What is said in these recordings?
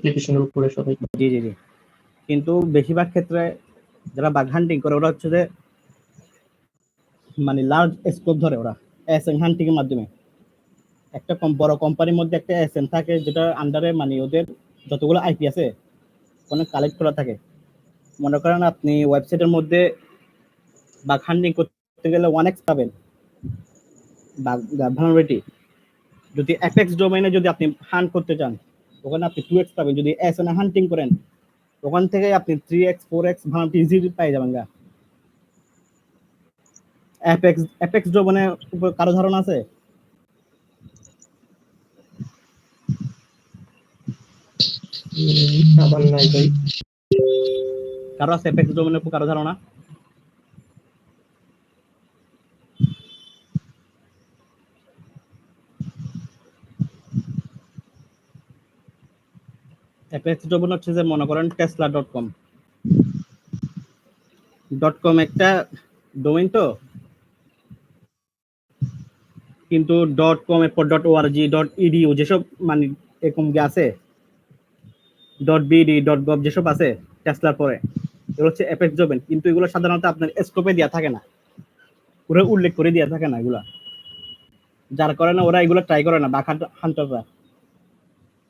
অ্যাপ্লিকেশনের উপরে সবাই। জি জি জি। কিন্তু বেশিরভাগ ক্ষেত্রে যারা বাগ হান্টিং করে ওরা হচ্ছে যে মানে লার্জ স্কোপ ধরে, ওরা এসএন হান্টিং এর মাধ্যমে একটা বড় কোম্পানির মধ্যে একটা এসএন থাকে যেটা আন্ডারে মানে ওদের যতগুলো আইপি আছে অনেক কালেক্ট করা থাকে। মনে করেন আপনি ওয়েবসাইটের মধ্যে বাগ হান্টিং করতে গেলে 1x পাবেন বাগ ভালনারেবিলিটি। যদি অ্যাপেক্স ডোমেইনে যদি আপনি হান্ট করতে চান ওখানে আপনি 2x পাবেন। যদি এসএন হান্টিং করেন ওখান থেকে আপনি 3x 4x ভালনারেবিলিটি ইজিলি পেয়ে যাবেন। অ্যাপেক্স ডোমেইনের উপর কারো ধারণা আছে? আবার নাই ভাই। কারো আছে অ্যাপেক্স ডোমেইনের উপর কারো ধারণা? অ্যাপেক্স ডোমেইন হচ্ছে যে মনে করেন tesla.com একটা ডোমেইন তো, কিন্তু .com এরপর .org .edu যেসব মানে এরকম আছে .bd .gov যেসব আছে টেসলার পরে এগুলো হচ্ছে অ্যাপেক্স ডোমেইন। কিন্তু এগুলো সাধারণত আপনার স্কোপে দেওয়া থাকে না, ওরা উল্লেখ করে দেওয়া থাকে না এগুলা, যার কারণে ওরা এগুলো ট্রাই করে না বাগ হান্টাররা।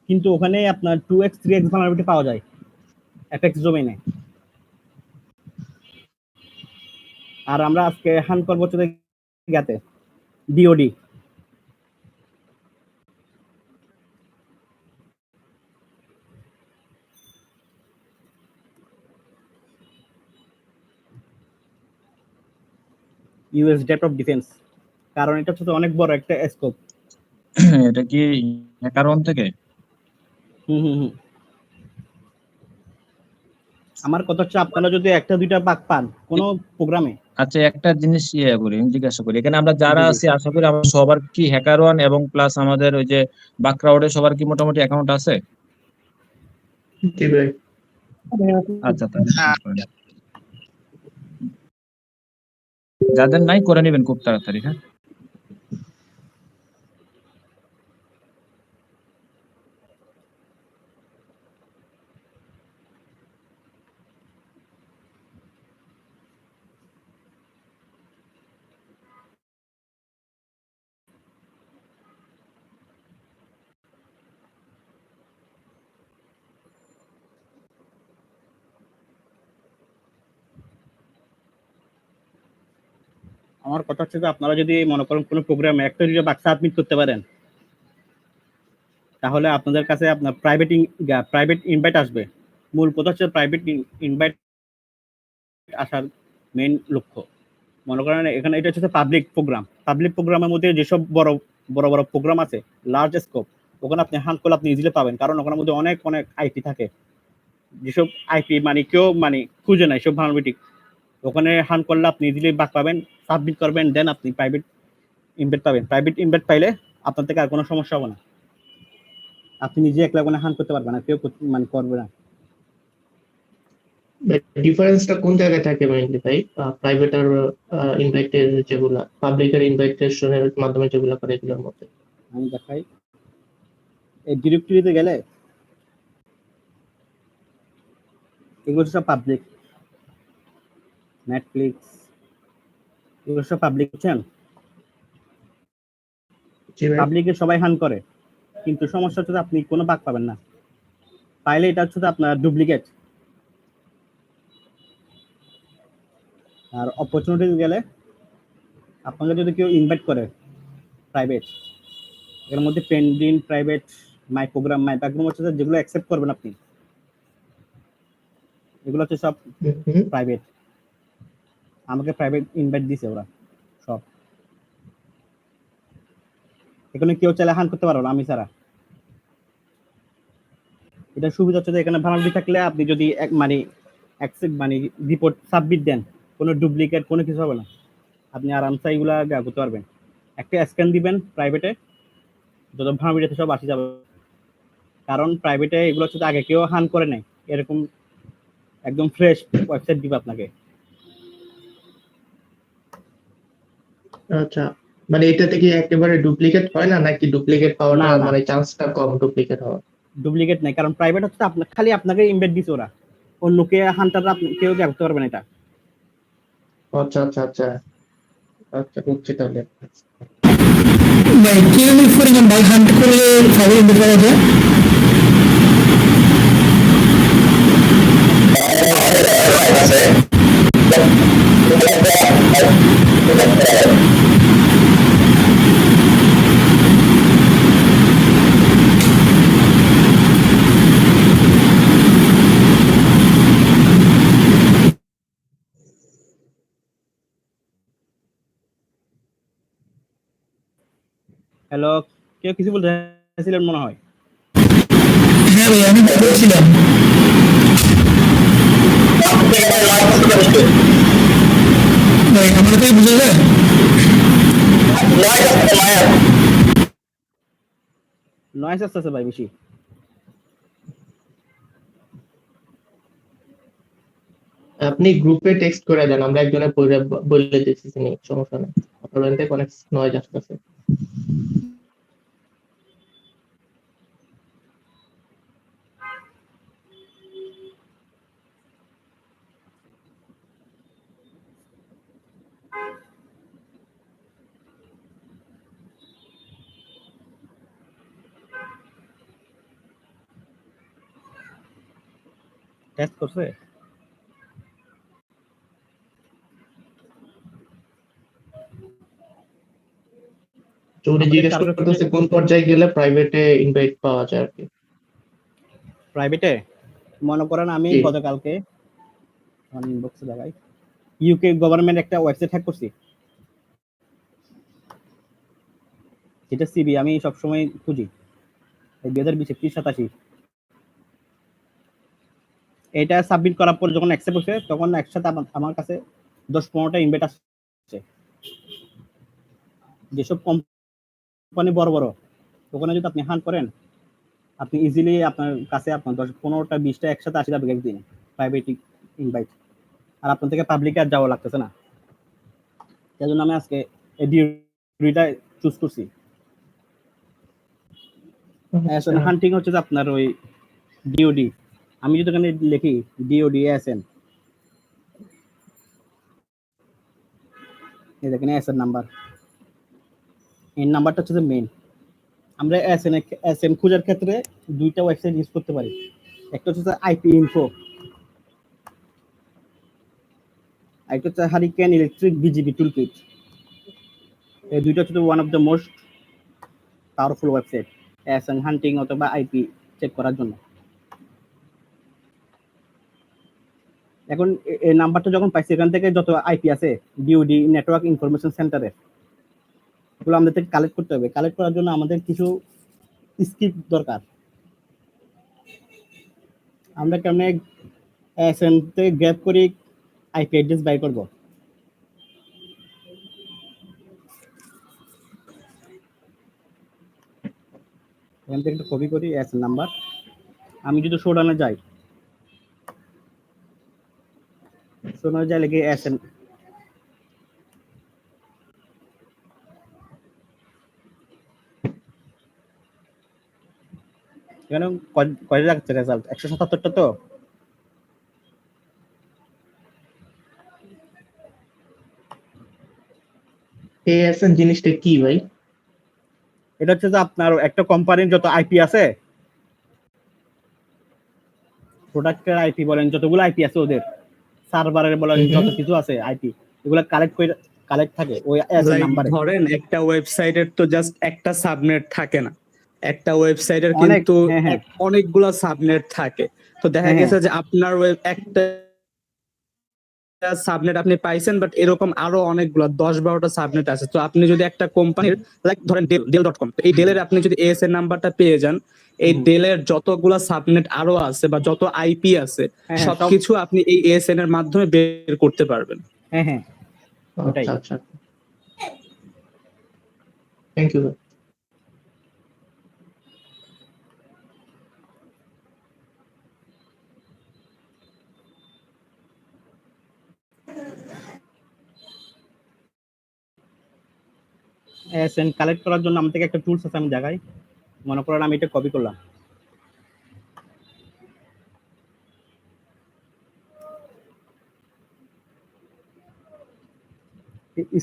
কিন্তু ওখানে আপনার 2x 3x ভালনারেবিলিটি পাওয়া যায় অ্যাপেক্স ডোমেইনে। আর আমরা আজকে হান্ট করবো হচ্ছে গাতে ডিওডি। ইউএস ডেপ্ট অফ ডিফেন্স, কারণ এটা হচ্ছে অনেক বড় একটা স্কোপ। এটা কি হ্যাকারওয়ান থেকে? হুম। আমার কথা হচ্ছে আপনারা যদি একটা দুইটা বাগ পান কোন প্রোগ্রামে। আচ্ছা, একটা জিনিস জিজ্ঞাসা করি, এখানে আমরা যারা জি, জি। আছি আশা করি আমরা সবার কি হ্যাকারওয়ান এবং প্লাস আমাদের ওই যে বাকরাউডে সবার কি মোটামুটি অ্যাকাউন্ট আছে? জি ভাই। আচ্ছা, তাহলে যাদের নাই করে নেবেন খুব তাড়াতাড়ি। হ্যাঁ, আমার কথা হচ্ছে যে আপনারা যদি মনে করেন কোনো প্রোগ্রামে একটা দুইটা বাগ সাবমিট করতে পারেন তাহলে আপনাদের কাছে আপনার প্রাইভেট ইনভাইট আসবে। মূল কথা হচ্ছে প্রাইভেট ইনভাইট আসার মেইন লক্ষ্য। মনে করেন এখানে এটা হচ্ছে পাবলিক প্রোগ্রামের মধ্যে যেসব বড় বড় প্রোগ্রাম আছে লার্জ স্কোপ, ওখানে আপনি হান্ট করলে আপনি ইজিলি পাবেন, কারণ ওখানের মধ্যে অনেক আইপি থাকে যেসব আইপি মানে কেউ মানে খুঁজে নাই সব ভালনারেবিলিটি। ওখানে হান্ট করলে আপনি ইজিলি বাগ পাবেন, সাবমিট করবেন, দেন আপনি প্রাইভেট ইনভাইট পাবেন। প্রাইভেট ইনভাইট পাইলে আপনার থেকে আর কোনো সমস্যা হবে না, আপনি নিজে একলা কোনো হান্ট করতে পারবেন না, কেউ মানে করবে না। ডিফারেন্সটা কোন জায়গায় থাকে মেইনলি ভাই? প্রাইভেট আর ইনভাইটেড যেগুলা, পাবলিকের ইনভাইটেশনের মাধ্যমে যেগুলা করে এগুলোর মধ্যে আমি দেখাই, এই ডিরেক্টরিতে গেলে এগুলো সব পাবলিক, নেটফ্লিক্স এগুলো সব পাবলিক, বুঝছেন? পাবলিকে সবাই হান করে, কিন্তু সমস্যা হচ্ছে আপনি কোনো বাগ পাবেন না, পাইলে এটা হচ্ছে আপনার ডুপ্লিকেট। আর অপরচুনিটি গেলে আপনাকে যদি কেউ ইনভাইট করে প্রাইভেট, এর মধ্যে পেন্ডিং প্রাইভেট মাই প্রোগ্রাম হচ্ছে যেগুলো অ্যাকসেপ্ট করবেন আপনি, এগুলো হচ্ছে সব প্রাইভেট। আমাকে প্রাইভেট ইনভাইট দিছে ওরা সব, এখানে কেউ চাইলে হান করতে পারো না আমি ছাড়া। এটা সুবিধা হচ্ছে যে এখানে ভালনারেবিলিটি থাকলে আপনি যদি রিপোর্ট সাবমিট দেন কোনো ডুপ্লিকেট কোনো কিছু হবে না, আপনি আরামসে এগুলা করতে পারবেন। একটা স্ক্যান দিবেন প্রাইভেটে, যত ভালনারেবিলিটি সব আসে যাবে, কারণ প্রাইভেটে এগুলো হচ্ছে আগে কেউ হান করে নাই, এরকম একদম ফ্রেশ ওয়েবসাইট দিবে আপনাকে। আচ্ছা, মানে এটাতে কি একেবারে ডুপ্লিকেট হয় না, নাকি ডুপ্লিকেট পাওয়াটা মানে চান্সটা কম ডুপ্লিকেট হওয়ার? ডুপ্লিকেট নাই, কারণ প্রাইভেট হচ্ছে আপনার খালি আপনাকে ইনভাইট দিছে ওরা, অন্যকে হান্টাররা কেউ করতে পারবে না এটা। আচ্ছা আচ্ছা আচ্ছা আচ্ছা, বুঝছি তাহলে। ভাই কিরকম পরিমাণ ভাই হান্ট করলে ফাইবার ইনভাইট পাওয়া যায়? হ্যালো, কেউ কিছু বলতে চাইছিলেন মনে হয়। হ্যাঁ ভাই আমি বলছিলাম ভাই আমার থেকে বোঝা যায়? নয়েজ আসতেছে ভাই বেশি। আপনি গ্রুপে টেক্সট করে দেন, আমরা একজনের পরে বলে দিতেছি, নি সমস্যা নেই। আপনার ওখান থেকে অনেক নয়েজ আসতেছে। টেস্ট করছে? চৌধুরী আমাদের জিজ্ঞেস টার্গেট করতেছে কোন পর্যায়ে গেলে প্রাইভেটে ইনভাইট পাওয়া যায় আর কি। প্রাইভেটে মনে করেন আমি জি। গতকালকে ইনবক্সে দেখাই, ইউকে গভর্নমেন্ট একটা ওয়েবসাইট হ্যাক করছি, যেটা সিবি আমি সবসময় খুঁজি, 2020-31-87। এটা সাবমিট করার পর যখন অ্যাকসেপ্ট হচ্ছে তখন একসাথে আমার কাছে 10-15টা ইনভাইট আসছে। যেসব কোম্পানি বড় বড় ওখানে যদি আপনি হান করেন, আপনি ইজিলি আপনার কাছে আপনার 10-15টা 20টা একসাথে আসে যাবে একদিন প্রাইভেট ইনভাইট, আর আপনার থেকে পাবলিকে আর যাওয়া লাগতেছে না। সেই জন্য আমি আজকে এই ডিউটা চুজ করছি। হান্টিং হচ্ছে যে আপনার ওই ডিওডি, আমি যদি এখানে লিখি ডিওডি এসএন, এই দেখেন এসএন নাম্বার, এই নাম্বারটা হচ্ছে যে মেইন। আমরা এসএন খোঁজার ক্ষেত্রে দুইটা ওয়েবসাইট ইউজ করতে পারি, একটা হচ্ছে আইপি ইনফো, আরেকটা হচ্ছে হারিকেন ইলেকট্রিক বিজিবি টুলকিট। এই দুইটা হচ্ছে one of the most powerful website এসএন হান্টিং অথবা আইপি চেক করার জন্য। এখন এই নাম্বারটা যখন পাইছি, এখান থেকে যত আইপি আছে ডিওডি নেটওয়ার্ক ইনফরমেশন সেন্টারে, এগুলো আমাদের থেকে কালেক্ট করতে হবে। কালেক্ট করার জন্য আমাদের কিছু স্ক্রিপ্ট দরকার। আমরা কেমনে এসএন থেকে গ্র্যাব করি আইপি অ্যাড্রেস বাই করব। এখান থেকে একটা কপি করি এসএন নাম্বার। আমি যদি শোডাউনে যাই, শোডাউনে যাই লিখে এসএন, এখানে কয়টা যাচ্ছে রেজাল্ট? 177টা। তো এএসএন জিনিসটা কি ভাই? এটা হচ্ছে যে আপনার একটা কোম্পানির যত আইপি আছে, প্রোডাক্টের আইপি বলেন, যতগুলো আইপি আছে ওদের সার্ভারের বলেন, যত কিছু আছে আইপি, এগুলো কালেক্ট থাকে ওই এসএন নাম্বারে। ধরেন একটা ওয়েবসাইটের তো জাস্ট একটা সাবনেট থাকে না, একটা ওয়েবসাইটের অনেক, কিন্তু হ্যাঁ। অনেকগুলো সাবনেট থাকে। তো দেখা হ্যাঁ। গেছে যে আপনার একটা সাবনেট আপনি পাইছেন, বাট এরকম আরো অনেকগুলো 10-12টা সাবনেট আছে। তো আপনি যদি একটা কোম্পানির লাইক ধরেন ডেল.কম, তো এই ডেলের আপনি যদি এএসএন নাম্বারটা পেয়ে যান, এই ডেলের যতগুলা সাবনেট আরো আছে বা যত আইপি আছে হ্যাঁ, সবকিছু আপনি এই এএসএন এর মাধ্যমে বের করতে পারবেন। হ্যাঁ ওটাই। আচ্ছা আচ্ছা, থ্যাংক ইউ। এসএন কালেক্ট করার জন্য আমাদের একটা টুলস আছে, আমি দেখাই। মনে করেন আমি এটা কপি করলাম,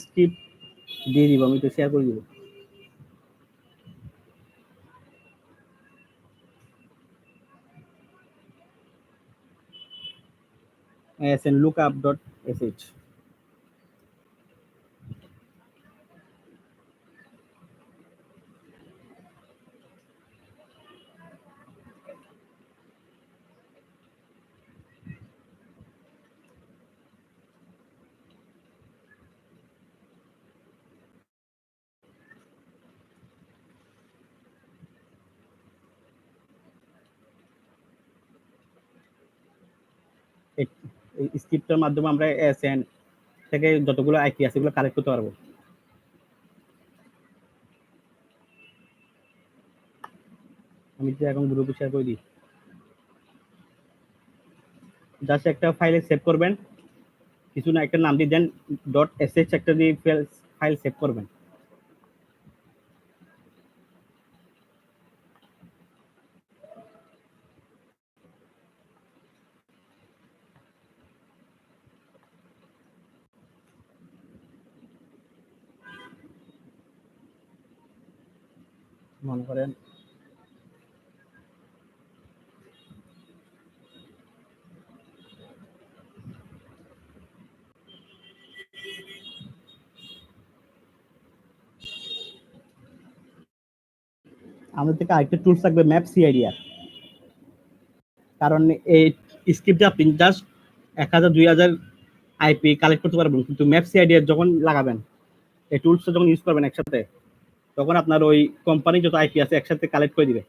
স্ক্রিপ্ট দিয়ে দিব, আমি তো শেয়ার করে দিব। asn lookup.sh এই স্ক্রিপ্টের মাধ্যমে আমরা asn থেকে যতগুলো আইপি আছে এগুলো কালেক্ট করতে পারবো। আমি যে এখন গ্রুপে শেয়ার করে দিই, জাস্ট একটা ফাইলে সেভ করবেন, কিছু না একটা নাম দিয়ে দেন, .sh একটা দিয়ে ফাইল সেভ করবেন। মনে করেন আমাদের থেকে আরেকটা টুলস থাকবে ম্যাপ সিআইডিআর। কারণ এই স্ক্রিপ্টে আপনি জাস্ট 1000 2000 আইপি কালেক্ট করতে পারবেন, কিন্তু ম্যাপ সিআইডিআর যখন লাগাবেন, এই টুলসটা যখন ইউজ করবেন একসাথে, তখন আপনার ওই কোম্পানি যত আইপি আছে একসাথে কালেক্ট করে দিবে।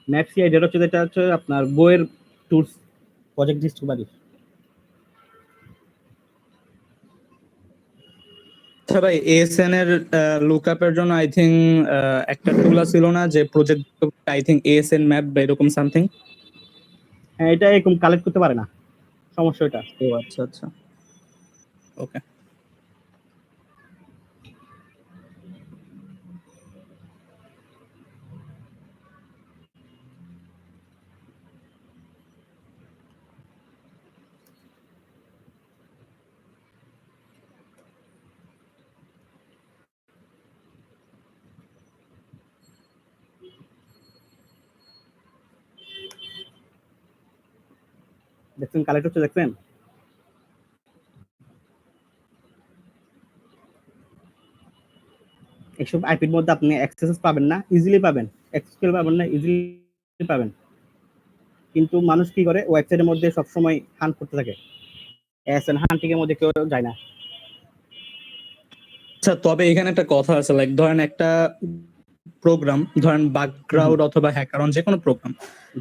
ম্যাপ সিআইডিআর হচ্ছে যেটা হচ্ছে আপনার বইয়ের টুলস, প্রজেক্ট ডিসকভারি। আচ্ছা ভাই, এএসএন এর লুকআপের জন্য আই থিং একটা টুল ছিল না যে প্রজেক্ট, আই থিং এএসএন ম্যাপ বা এরকম সামথিং? হ্যাঁ, এটা এরকম কালেক্ট করতে পারে না, সমস্যা এটা। ও আচ্ছা আচ্ছা, ওকে। দেখছেন কালেক্ট হচ্ছে, দেখছেন? এইসব আইপির মধ্যে আপনি অ্যাক্সেস পাবেন না, ইজিলি পাবেন, অ্যাক্সেস পাবেন না, ইজিলি পাবেন। কিন্তু মানুষ কি করে, ওয়েবসাইটের মধ্যে সবসময় হান্ট করতে থাকে, এসএন হান্টিং এর মধ্যে কেউ যায় না। আচ্ছা, তবে এখানে একটা কথা আছে, লাইক ধরেন একটা প্রোগ্রাম, ধরেন বাকগ্রাউন্ড অথবা হ্যাকারন, যে কোনো প্রোগ্রাম,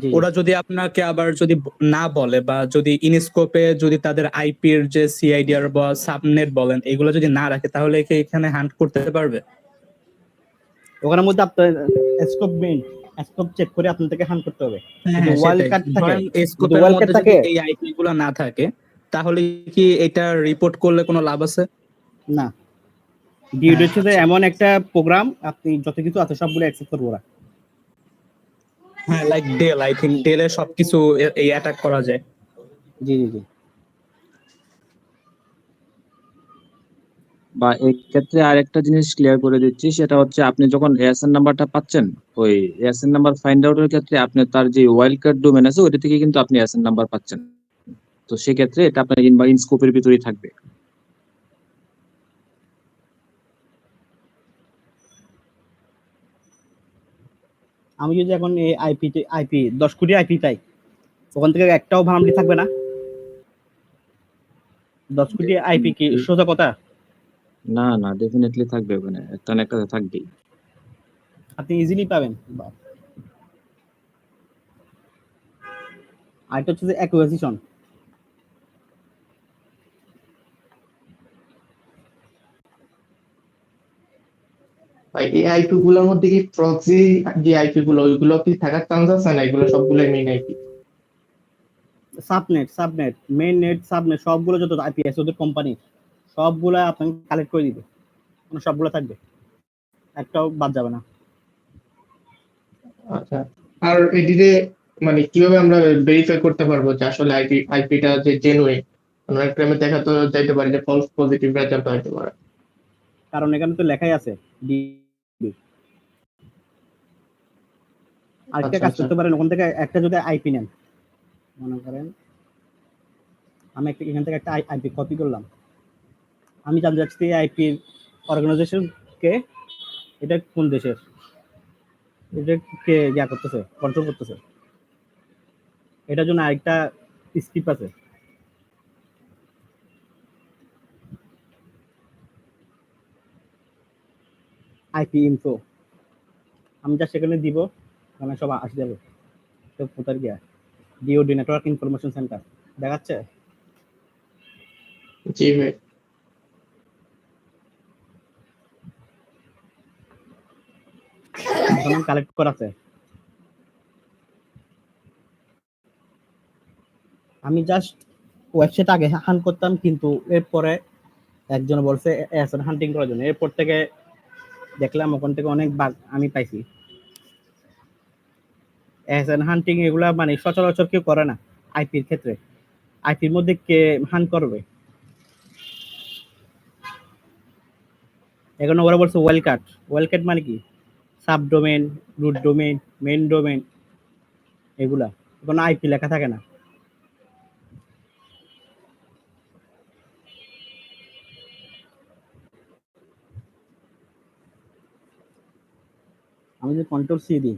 জি, ওরা যদি আপনাকে আবার যদি না বলে বা যদি ইনস্কোপে যদি তাদের আইপির যে সিআইডিআর বা সাবনেট বলেন এগুলো যদি না রাখে, তাহলে কি এখানে হান্ট করতে পারবে? ওখানের মধ্যে আপনার স্কোপ চেক করে আপনার থেকে হান্ট করতে হবে। যদি ওয়াইল্ড সেটাই। কার্ড থাকে, ধরেন যদি স্কোপের ওয়াইল্ড কার্ড মধ্যে যদি থাকে, এই আইপি গুলো না থাকে, তাহলে কি এটা রিপোর্ট করলে কোনো লাভ আছে? না। ডিউড হচ্ছে যে আচ্ছা। এমন একটা প্রোগ্রাম, আপনি যত কিছু আছে সবগুলো অ্যাক্সেস করবো ওরা। হ্যাঁ, লাইক ডেল, আই থিংক ডেলে সবকিছু এই অ্যাটাক করা যায়। জি জি জি। বা এই ক্ষেত্রে আরেকটা জিনিস ক্লিয়ার করে দিচ্ছি, সেটা হচ্ছে আপনি যখন এএসএন নাম্বারটা পাচ্ছেন, ওই এএসএন নাম্বার ফাইন্ড আউটের ক্ষেত্রে আপনি তার যে ওয়াইল্ড কার্ড ডোমেন আছে ওইটা থেকে কিন্তু আপনি এএসএন নাম্বার পাচ্ছেন। তো সেক্ষেত্রে এটা আপনার ইন স্কোপের ভিতরেই থাকবে। আমি যদি এখন এই আইপি 10 কোটি আইপি পাই, ওখান থেকে একটাও ভাঙামটি থাকবে না। 10 কোটি আইপি কি সোজা কথা? না না, ডেফিনেটলি থাকবে, ওখানে একটা না একটা থাকবেই। আপনি ইজিলি পাবেন। আর এটা হচ্ছে যে অ্যাকুইজিশন। ভাই এই আইপি গুলোর মধ্যে কি প্রক্সি যে আইপি গুলো ওইগুলো কি থাকার চান্স আছে না এগুলো সবগুলোই main IP? Subnet, main net, subnet সবগুলো যত আইপি আছে ওদের কোম্পানি সবগুলা আপনাকে কালেক্ট করে দিবে, মানে সবগুলো থাকবে, একটাও বাদ যাবে না। আচ্ছা, আর এদিকে মানে কিভাবে আমরা ভেরিফাই করতে পারবো যে আসলে আইপিটা যে জেনুইন? অনেক টাইমে দেখা তো যাইতে পারে যে ফলস পজিটিভ রেজাল্ট হইতে পারে। কারণ এখানে তো লেখাই আছে DB। আরেকটা আচ্ছা কাজ আচ্ছা করতে পারেন, ওখান থেকে একটা যদি আইপি নেন, মনে করেন আমি এখান থেকে একটা আইপি কপি করলাম, আমি জানতে চাচ্ছি এই আইপির অর্গানাইজেশন কে, এটা কোন দেশের, এটা কে ইয়া করতেছে, কন্ট্রোল করতেছে। এটার জন্য আরেকটা স্ক্রিপ্ট আছে, আইপি ইনফো। আমি যা সেখানে দিব, মানে সব আসে যাবে। তো কোথায় গিয়া ডিওডি নেটওয়ার্ক ইনফরমেশন সেন্টার দেখাচ্ছে। জি ভাই। এখন কালেক্ট করা আছে। আমি জাস্ট ওয়েবসাইট আগে হান করতাম, কিন্তু এরপরে একজন বলছে অ্যাসেট হান্টিং করার জন্য, এরপর থেকে দেখলাম ওখান থেকে অনেক বাগ আমি পাইছি। অ্যাসেট হান্টিং এগুলা মানে সচরাচর কেউ করে না আইপির ক্ষেত্রে। আইপির মধ্যে কে হান করবে? এখন ওরা বলছে ওয়েলকাট। ওয়েলকাট মানে কি? Sub domain, root domain, main domain, এগুলা কোনো আইপি লেখা থাকে না। আমি যদি কন্ট্রোল সি দিই,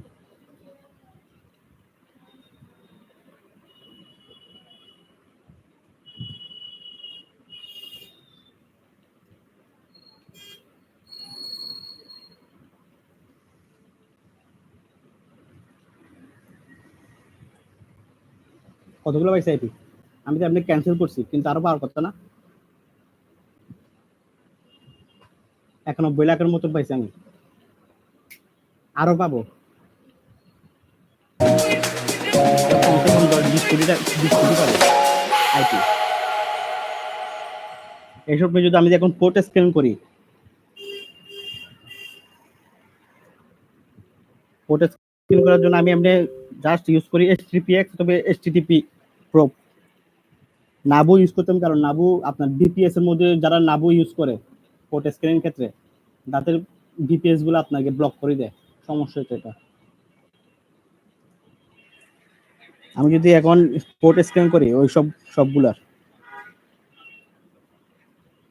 কতগুলো পাইছে আইপি? আমি তো আপনি ক্যান্সেল করছি, কিন্তু আরো পাওয়ার কথা না? 91 লাখের মতো পাইছি আমি, আরো পাবো। কমসে কম 20 কোটি পাবো আইপি। এইসব যদি আমি এখন পোর্ট স্ক্যান করি, পোর্ট স্ক্যান করার জন্য আমি এমনি জাস্ট ইউজ করি HTTPX, তবে HTTP প্রোব। নাবু ইউজ করতাম, কারণ নাবু আপনার ডিপিএস এর মধ্যে যারা নাবু ইউজ করে পোর্ট স্ক্যানের ক্ষেত্রে, তাদের ডিপিএস গুলো আপনাকে ব্লক করে দেয়। সমস্যা হচ্ছে এটা। আমি যদি এখন পোর্ট স্ক্যান করি ওই সবগুলার,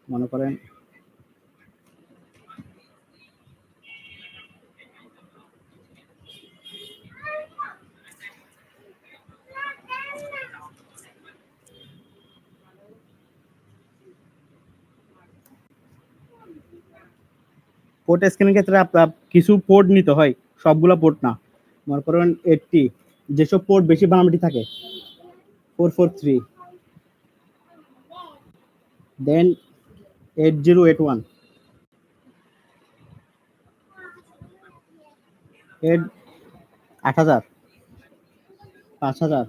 মনে করেন পোর্ট স্ক্যানের ক্ষেত্রে আপনার কিছু পোর্ট নিতে হয়, সবগুলা পোর্ট না। মনে করেন 80, যেসব পোর্ট বেশি বানামিটি থাকে 443, দেন 8081, 8000, 5000।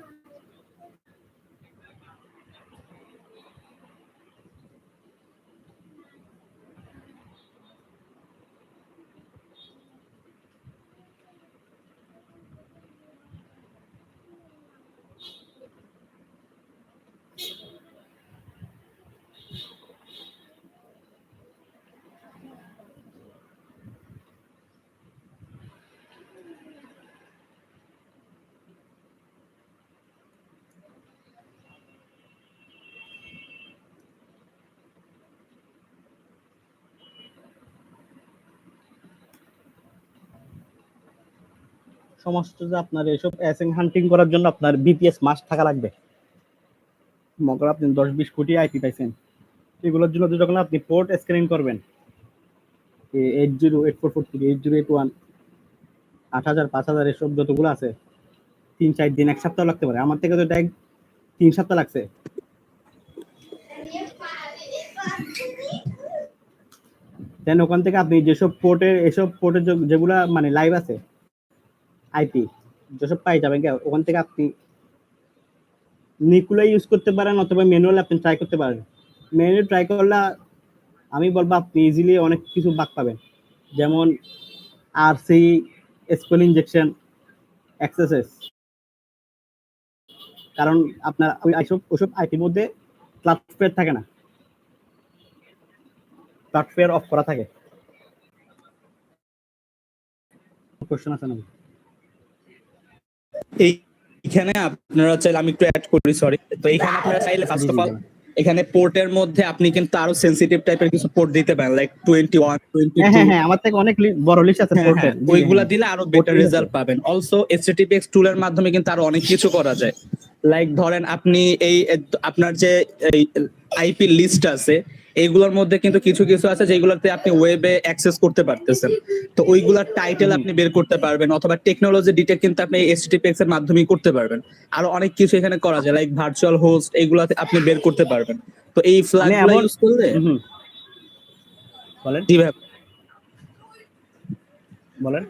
সমস্ত যে আপনার এসব অ্যাসেন হান্টিং করার জন্য আপনার বিপিএস মাস্ট থাকা লাগবে। মনে করেন আপনি 10-20 কোটি আইপি পাইছেন, এগুলোর জন্য যখন আপনি পোর্ট স্ক্যানিং করবেন 80, 8443, 8081, 8000, 5000, এসব যতগুলো আছে 3-4 দিন, 1 সপ্তাহ লাগতে পারে। আমার থেকে তো ডাইরেক্ট 3 সপ্তাহ লাগছে। দেন ওখান থেকে আপনি যেসব পোর্টে, এসব পোর্টে যেগুলা মানে লাইভ আছে আইপি, যেসব পাই যাবেন, ওখান থেকে আপনি নিকুলা ইউজ করতে পারেন, অথবা ম্যানুয়াল আপনি ট্রাই করতে পারেন। ম্যানুয়াল ট্রাই করলে আমি বলবো আপনি ইজিলি অনেক কিছু বাগ পাবেন, যেমন আরসি, এসকিউএল ইনজেকশন, এক্সএসএস। কারণ আপনার ওইসব আইপির মধ্যে ক্লাসফেয়ার থাকে না, ক্লাসফেয়ার অফ করা থাকে। কোশ্চেন আছে নাকি? এইখানে আপনারা চাইলে, আমি একটু অ্যাড করি, সরি। তো এখানে আপনারা চাইলে ফার্স্ট অফ অল এখানে পোর্টের মধ্যে আপনি কিন্তু আরো সেনসিটিভ টাইপের কিছু পোর্ট দিতে পারেন, লাইক 21, 22। হ্যাঁ, আমার থেকে অনেক বড় লিস্ট আছে পোর্টের। ওইগুলা দিলে আরো বেটার রেজাল্ট পাবেন। অলসো HTTPS টুলের মাধ্যমে কিন্তু আরো অনেক কিছু করা যায়। লাইক ধরেন আপনি আপনার যে আইপি লিস্ট আছে, এইগুলোর মধ্যে কিন্তু কিছু কিছু আছে যেগুলোতে আপনি ওয়েবে অ্যাক্সেস করতে পারতেছেন। তো ওইগুলার টাইটেল আপনি বের করতে পারবেন, অথবা টেকনোলজি ডিটেক্ট কিন্তু আপনি HTTPS এর মাধ্যমেই করতে পারবেন। আরো অনেক কিছু এখানে করা যায়, লাইক ভার্চুয়াল হোস্ট, এইগুলাতে আপনি বের করতে পারবেন। তো এই ফ্ল্যাগগুলো ইউজ করলে বলেন জি ভাই বলেন।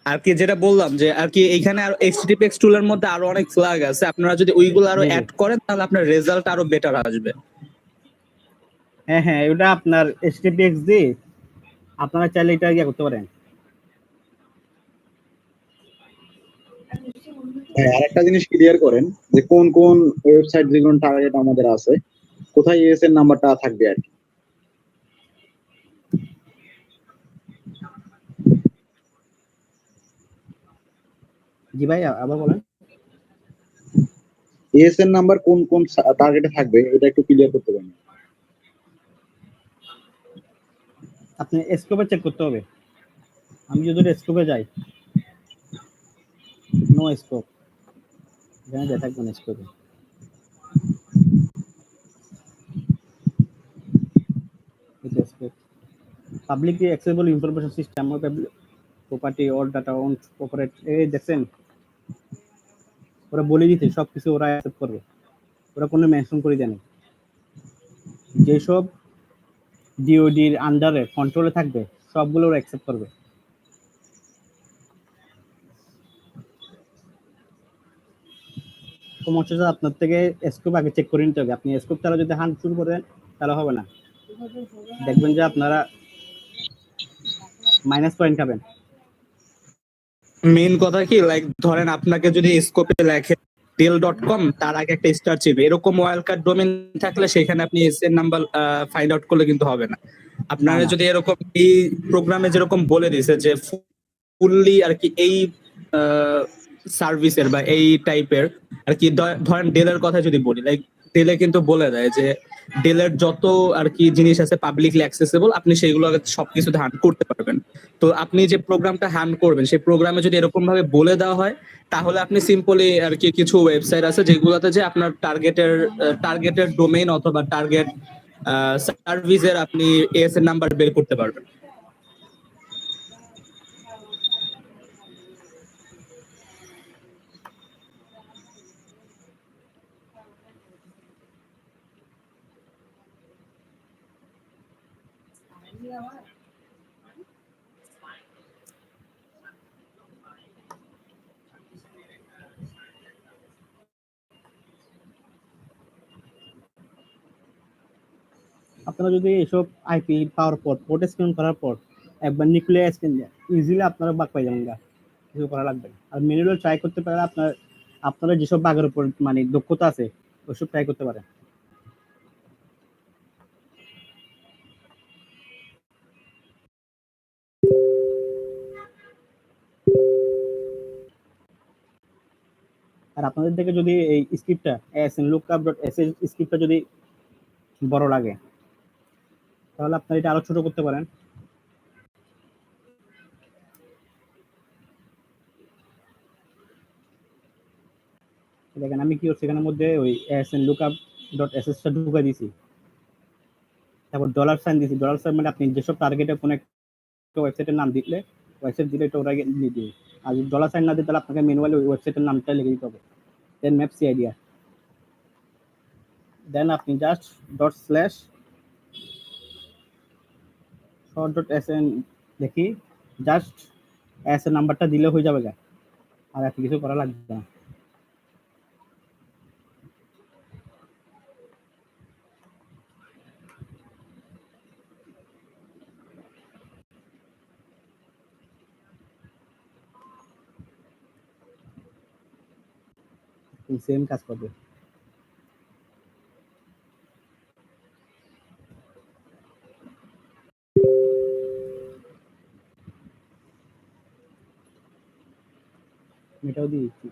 আর কি যেটা বললাম যে আর কি এইখানে আর HTTPS টুলের মধ্যে আরো অনেক ফ্ল্যাগ আছে, আপনারা যদি ওইগুলো আরো অ্যাড করেন তাহলে আপনার রেজাল্ট আরো বেটার আসবে। হ্যাঁ, ওটা আপনার HTTPS দিয়ে আপনারা চাইলে এটা ইয়ে করতে পারেন। হ্যাঁ, আরেকটা জিনিস ক্লিয়ার করেন যে কোন কোন ওয়েবসাইট যেগুলো টার্গেট আমাদের আছে, কোথায় এএসএন নাম্বারটা থাকবে আর কি। জি ভাই, আবার বলেন। এএসএন নাম্বার কোন কোন টার্গেটে থাকবে এটা একটু ক্লিয়ার করতে পারেন। আপনি স্কোপে চেক করতে হবে। আমি যদি স্কোপে যাই, নো স্কোপ, এখানে যা থাকবে না স্কোপে। এটা scope publicly accessible information system, property, all data on operate. এই দেখছেন, ওরা বলে দিতে সবকিছু ওরা অ্যাকসেপ্ট করবে, ওরা কোনো মেনশন করে দেয় না। যেসব ডিওডির আন্ডারে কন্ট্রোলে থাকবে সবগুলো ওরা অ্যাকসেপ্ট করবে। সমস্যা হচ্ছে আপনার থেকে স্কোপ আগে চেক করে নিতে হবে। আপনি স্কোপ ছাড়া যদি হান্ট শুরু করেন তাহলে হবে না, দেখবেন যে আপনারা মাইনাস পয়েন্ট খাবেন। মেইন কথা কি, লাইক ধরেন আপনাকে যদি স্কোপে লেখে del.com, তার আগে একটা স্টার চিপে, এরকম ওয়াইল্ড কার্ড ডোমেন থাকলে সেখানে আপনি এসএন নাম্বার ফাইন্ড আউট করলে কিন্তু হবে না। আপনারা না। যদি এরকম এই প্রোগ্রামে যেরকম বলে দিয়েছে যে ফুললি আর কি এই সার্ভিসের বা এই টাইপের আর কি, ধরেন ডেলের কথা যদি বলি, লাইক ডেলে কিন্তু বলে দেয় যে ডেলের যত আর কি জিনিস আছে পাবলিকলি অ্যাক্সেসিবল, আপনি সেইগুলো সবকিছু হ্যান্ড করতে পারবেন। তো আপনি যে প্রোগ্রামটা হ্যান্ড করবেন সেই প্রোগ্রামে যদি এরকম ভাবে বলে দেওয়া হয়, তাহলে আপনি সিম্পলি আর কি কিছু ওয়েবসাইট আছে যেগুলোতে যে আপনার টার্গেটের ডোমেইন অথবা টার্গেট সার্ভিসের আপনি এএসএন নাম্বার বের করতে পারবেন। আপনারা যদি এইসব আইপি পাওয়ার পর পোর্ট স্ক্যান করার পর একবার নিউক্লিয়ার স্ক্যান দেন, ইজিলি আপনারা বাগ পাই যাবেন, কিছু করা লাগবে না। আর ম্যানুয়াল ট্রাই করতে পারেন, আপনারা যেসব বাগের উপর মানে দক্ষতা আছে ওইসব ট্রাই করতে পারেন। আর আপনাদের থেকে যদি এই স্ক্রিপ্টটা lookup.sh স্ক্রিপ্টটা যদি বড় লাগে তাহলে আপনারা এটা আরো ছোট করতে পারেন। দেখেন আমি কি করছি, এখানের মধ্যে ওই lookup.sh টা ঢুকাই দিয়েছি, তারপর ডলার সাইন দিয়েছি। ডলার সাইন মানে আপনি যেসব টার্গেটে কোনো একটা ওয়েবসাইটের নাম দিলে, ওয়েবসাইট দিলে এটা ওরা দিয়ে দিবে। আর যদি ডলার সাইন না দিই তাহলে আপনাকে ম্যানুয়ালি ওই ওয়েবসাইটের নামটা লিখে দিতে হবে, দেন ম্যাপ সিআইডি, দেন আপনি জাস্ট ./short.sn দেখি জাস্ট এস এর নাম্বারটা দিলে হয়ে যাবে, আর এত কিছু করা লাগবে না। সেম কাজ করবে। এটাও দিয়ে দিচ্ছি।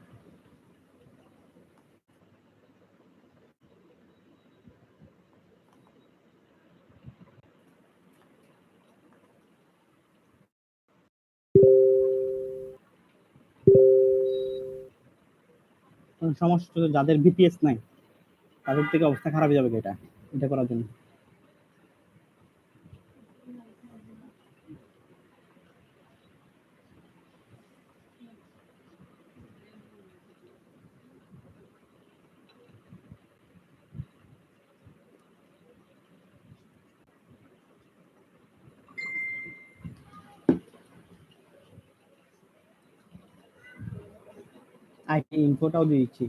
সমস্যা হচ্ছে যাদের ভিপিএস নাই তাদের থেকে অবস্থা খারাপ হয়ে যাবে এটা করার জন্য। আইপি ইনফোটাও দিয়ে দিচ্ছি।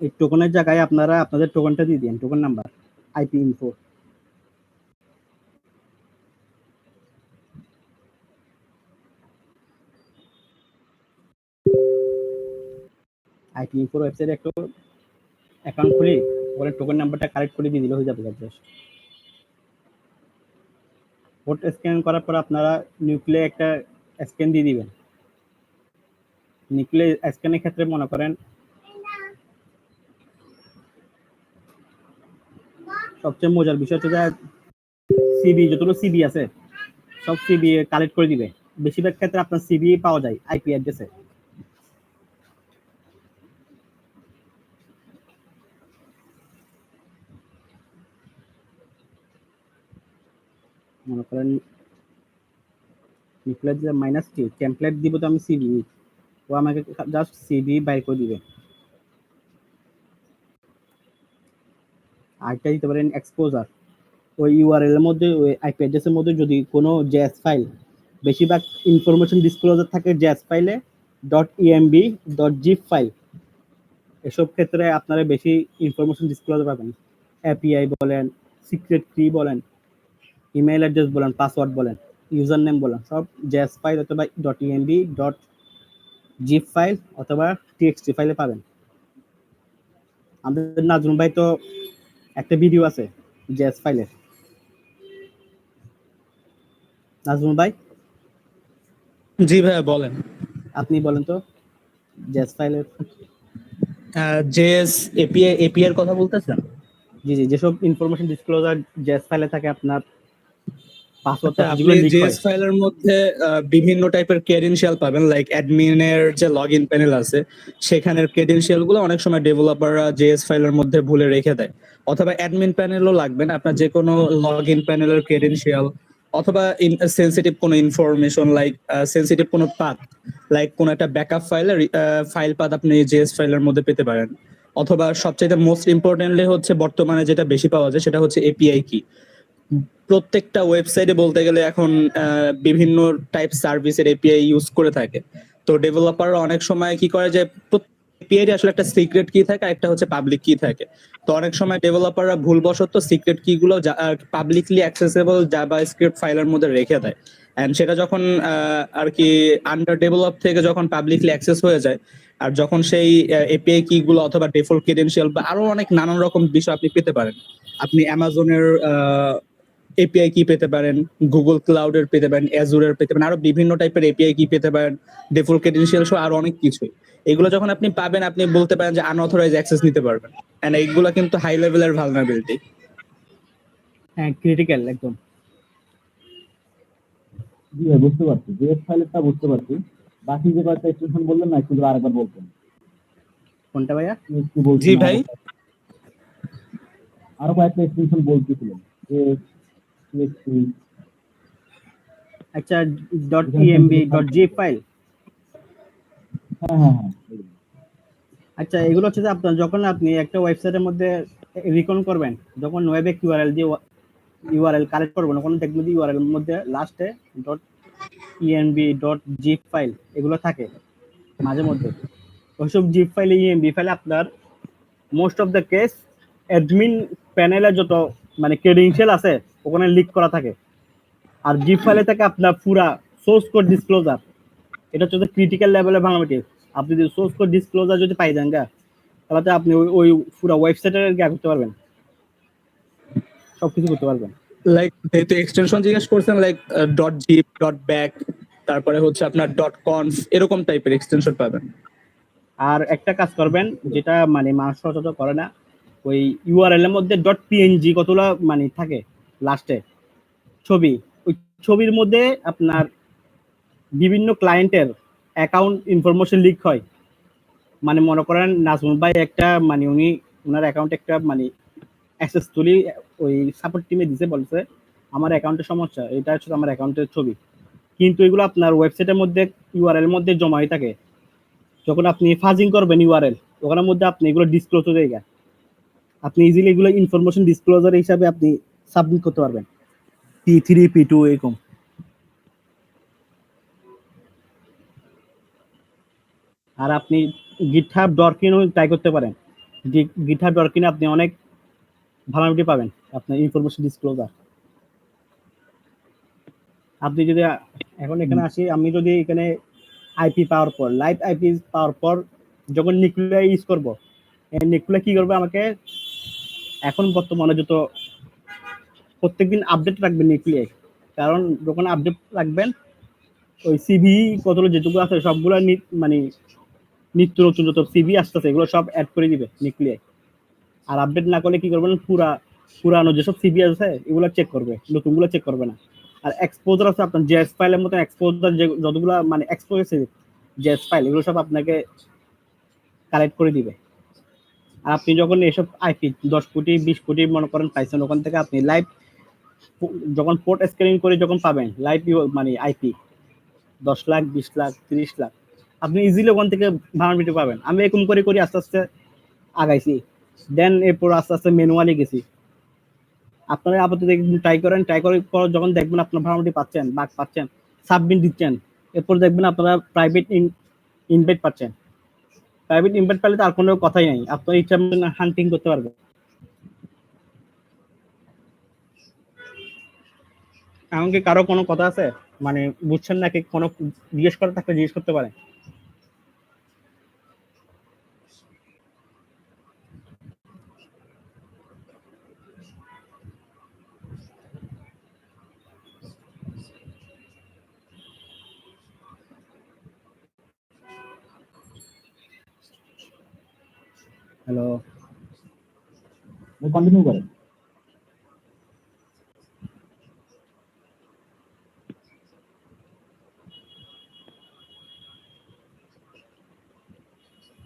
এই টোকনের জায়গায় আপনারা আপনাদের টোকনটা দিয়ে দিন, token number IP info. IP ইনফোর ওয়েবসাইটে একটু অ্যাকাউন্ট খুলি, ওখানে টোকন নাম্বারটা কারেক্ট করে দিয়ে দিলে হয়ে যাবে জাস্ট। কোড স্ক্যান করার পর আপনারা নিউক্লিয়ার একটা স্ক্যান দিয়ে দিবেন। নিউক্লিয়ার স্ক্যানের ক্ষেত্রে মনে করেন সবচেয়ে মজার বিষয় হচ্ছে যে সিবি, যতগুলো সিবি আছে সব সিবি কালেক্ট করে দিবে। বেশিরভাগ ক্ষেত্রে আপনার সিবি পাওয়া যায় আইপি অ্যাড্রেসে। মনে করেন নিউক্লিয়ার যে -t টেমপ্লেট দিব তো আমি সিবি, ও আমাকে জাস্ট সিবি বাইর করে দিবে। আরেকটা দিতে পারেন এক্সপোজার। ওই ইউআরএল এর মধ্যে, ওই আইপি অ্যাড্রেসের মধ্যে যদি কোনো জেএস ফাইল, বেশিরভাগ ইনফরমেশন ডিসক্লোজার থাকে জেএস ফাইলে, .emb .zip ফাইল, এসব ক্ষেত্রে আপনারা বেশি ইনফরমেশন ডিসক্লোজার পাবেন। এপিআই বলেন, সিক্রেট কি বলেন, ইমেল অ্যাড্রেস বলেন, পাসওয়ার্ড বলেন, ইউজার নেম বলেন, সব জেএস ফাইল অথবা .emb .zip ফাইল অথবা txt ফাইলে পাবেন। আমাদের নাজমুল ভাই তো একটা ভিডিও আছে জেএস ফাইলের। নাজমুল ভাই, জি ভাইয়া বলেন। আপনি বলেন তো জেএস ফাইলের। জেএস এপিআই এর কথা বলতেছেন? জি জি, যেসব ইনফরমেশন ডিসক্লোজার জেএস ফাইলে থাকে, আপনার পাসওয়ার্ড আচ্ছা, যেগুলো আপনি লিক জেএস হয়। ফাইলের মধ্যে বিভিন্ন টাইপের ক্রেডেনশিয়াল পাবেন, লাইক অ্যাডমিনের যে লগ ইন প্যানেল আছে সেখানের ক্রেডেনশিয়াল গুলো অনেক সময় ডেভেলপাররা জেএস ফাইলের মধ্যে ভুলে রেখে দেয়। অথবা অ্যাডমিন প্যানেলও লাগবে না, আপনার যে কোনো লগ ইন প্যানেলের ক্রেডেনশিয়াল অথবা সেন্সিটিভ কোনো ইনফরমেশন, লাইক সেন্সিটিভ কোনো পাথ, লাইক কোনো একটা ব্যাকআপ ফাইল পাথ আপনি জেএস ফাইলের মধ্যে পেতে পারেন। অথবা সবচেয়ে মোস্ট ইম্পর্টেন্টলি হচ্ছে বর্তমানে যেটা বেশি পাওয়া যায় সেটা হচ্ছে এপিআই কি। প্রত্যেকটা ওয়েবসাইটে বলতে গেলে এখন বিভিন্ন টাইপ সার্ভিসের এপিআই ইউজ করে থাকে। তো ডেভেলপাররা অনেক সময় কি করে যে এপিআই এর আসলে একটা সিক্রেট কি থাকে, একটা হচ্ছে পাবলিক কি থাকে। তো অনেক সময় ডেভেলপাররা ভুলবশত সিক্রেট কি গুলো পাবলিকলি অ্যাক্সেসেবল জাভাস্ক্রিপ্ট ফাইলের মধ্যে রেখে দেয়, এন্ড সেটা যখন আর কি আন্ডার ডেভেলপ থেকে যখন পাবলিকলি অ্যাক্সেস হয়ে যায়, আর যখন সেই এপিআই কি গুলো অথবা ডিফল্ট ক্রেডেনশিয়াল বা আরো অনেক নানান রকম বিষয় আপনি পেতে পারেন। আপনি অ্যামাজনের এপিআই কি পেতে পারেন, গুগল ক্লাউডের পেতে পারেন, অ্যাজুরের পেতে পারেন, আরো বিভিন্ন টাইপের এপিআই কি পেতে পারেন, ডিফল্ট ক্রেডেনশিয়াল সহ আরো অনেক কিছু। এগুলো যখন আপনি পাবেন, আপনি বলতে পারেন যে আনঅথরাইজ অ্যাক্সেস নিতে পারবেন, এন্ড এইগুলো কিন্তু হাই লেভেলের ভালনারেবিলিটি। হ্যাঁ, ক্রিটিক্যাল একদম। জি ভাই, বুঝতে পারছি, জেএস ফাইলটা বুঝতে পারছি। বাকি যে কয়েকটা এক্সটেনশন বললেন না, একটু আরেকবার বলতেন। কোনটা ভাইয়া? একটু বলছেন, জি ভাই, আরো কয়েকটা এক্সটেনশন বলতেছিলেন। আচ্ছা, .emb .zip ফাইল। হ্যাঁ হ্যাঁ হ্যাঁ। আচ্ছা, এগুলো হচ্ছে যে আপনার যখন আপনি একটা ওয়েবসাইটের মধ্যে রিকন করবেন, যখন ওয়েবে কিউআরএল দিয়ে ইউআরএল কালেক্ট করবেন, ওখানে দেখবেন যে ইউআরএল এর মধ্যে লাস্টে .emb .zip ফাইল এগুলো থাকে মাঝে মধ্যে। ওইসব জিপ ফাইলে, ইএমবি ফাইলে আপনার most of the case admin প্যানেলে যত মানে ক্রেডেনশিয়াল আছে ওখানে লিক করা থাকে। আর জিপ ফাইলে থাকে আপনার পুরা সোর্স কোড ডিসক্লোজার, এটা হচ্ছে ক্রিটিক্যাল লেভেলের ভার্নালিটি। আপনি যদি সোর্স কোড ডিসক্লোজার যদি পাই যান গা, তাহলে তো আপনি ওই পুরো ওয়েবসাইটের গা করতে পারবেন, সবকিছু করতে পারবেন। লাইক যেহেতু এক্সটেনশন জিজ্ঞেস করছেন, লাইক .zip .back তারপরে হচ্ছে আপনার .conf এরকম টাইপের এক্সটেনশন পাবেন। আর একটা কাজ করবেন যেটা মানে মানুষ সচরাচর করে না, ওই ইউআরএল এর মধ্যে .png কতগুলো মানে থাকে লাস্টে ছবি, ওই ছবির মধ্যে আপনার বিভিন্ন ক্লায়েন্টের অ্যাকাউন্ট ইনফরমেশন লিক হয়। মানে মনে করেন নাজমুল ভাই একটা মানে উনি ওনার অ্যাকাউন্টে একটা মানে অ্যাক্সেস তুলি ওই সাপোর্ট টিমে দিছে, বলছে আমার অ্যাকাউন্টের সমস্যা, এটা হচ্ছে আমার অ্যাকাউন্টের ছবি, কিন্তু এগুলো আপনার ওয়েবসাইটের মধ্যে ইউআরএল এর মধ্যে জমা হয়ে থাকে। যখন আপনি ফাজিং করবেন ইউআরএল, ওখানের মধ্যে আপনি এগুলো ডিসক্লোজ হয়ে যায়, আপনি ইজিলি এগুলো ইনফরমেশন ডিসক্লোজার হিসাবে আপনি সাবমিট করতে পারবেন P3 P2 এরকম। আর আপনি গিটহাব ডরকিনও ট্রাই করতে পারেন। গিটহাব ডরকিনে আপনি অনেক ভালোমতি পাবেন আপনার ইনফরমেশন ডিসক্লোজার। আপনি যদি এখন এখানে আসি, আমি যদি এখানে আইপি পাওয়ার পর লাইভ আইপি পাওয়ার পর যখন নিউক্লিয়ার ইউজ করব, নিউক্লিয়ার কি করবে আমাকে এখন বর্তমানে যত প্রত্যেকদিন আপডেট রাখবেন নিউক্লিয়ার, কারণ যখন আপডেট রাখবেন ওই সিভি কতগুলো যেটুকু আছে সবগুলো মানে নিত্য নতুন যত সিভি আসতেছে এগুলো সব অ্যাড করে দিবে নিউক্লিয়ার। আর আপডেট না করলে কি করবেন, পুরানো যেসব সিভি আছে এগুলো চেক করবে, নতুনগুলো চেক করবে না। আর এক্সপোজার আছে আপনার জেএস ফাইলের মতো, এক্সপোজার যে যতগুলো মানে এক্সপোজ জেএস ফাইল এগুলো সব আপনাকে কালেক্ট করে দিবে। আর আপনি যখন এসব আইপি 10 কোটি 20 কোটি মনে করেন পাইছেন, ওখান থেকে আপনি লাইভ যখন পোর্ট স্ক্যানিং করে যখন পাবেন লাইভ মানে আইপি 10 লাখ 20 লাখ 30 লাখ আপনি ইজিলি ওখান থেকে ভার্নালিটি পাবেন। আমি এরকম করে করে আস্তে আস্তে আগাইছি, দেন এরপর আস্তে আস্তে ম্যানুয়ালি গেছি। আপনারা আপাতত ট্রাই করেন, ট্রাই করে যখন দেখবেন আপনার ভার্নালিটি পাচ্ছেন, বাগ পাচ্ছেন, সাবমিট দিচ্ছেন, এরপর দেখবেন আপনারা প্রাইভেট ইনভাইট পাচ্ছেন। প্রাইভেট ইনভাইট পেলে তো আর কোনো কথাই নাই, আপনার ইচ্ছা হান্টিং করতে পারবেন। এমনকি কারো কোনো কথা আছে মানে বুঝছেন নাকি, কোনো জিজ্ঞেস করার থাকলে জিজ্ঞেস করতে পারেন। হ্যালো, কন্টিনিউ করেন।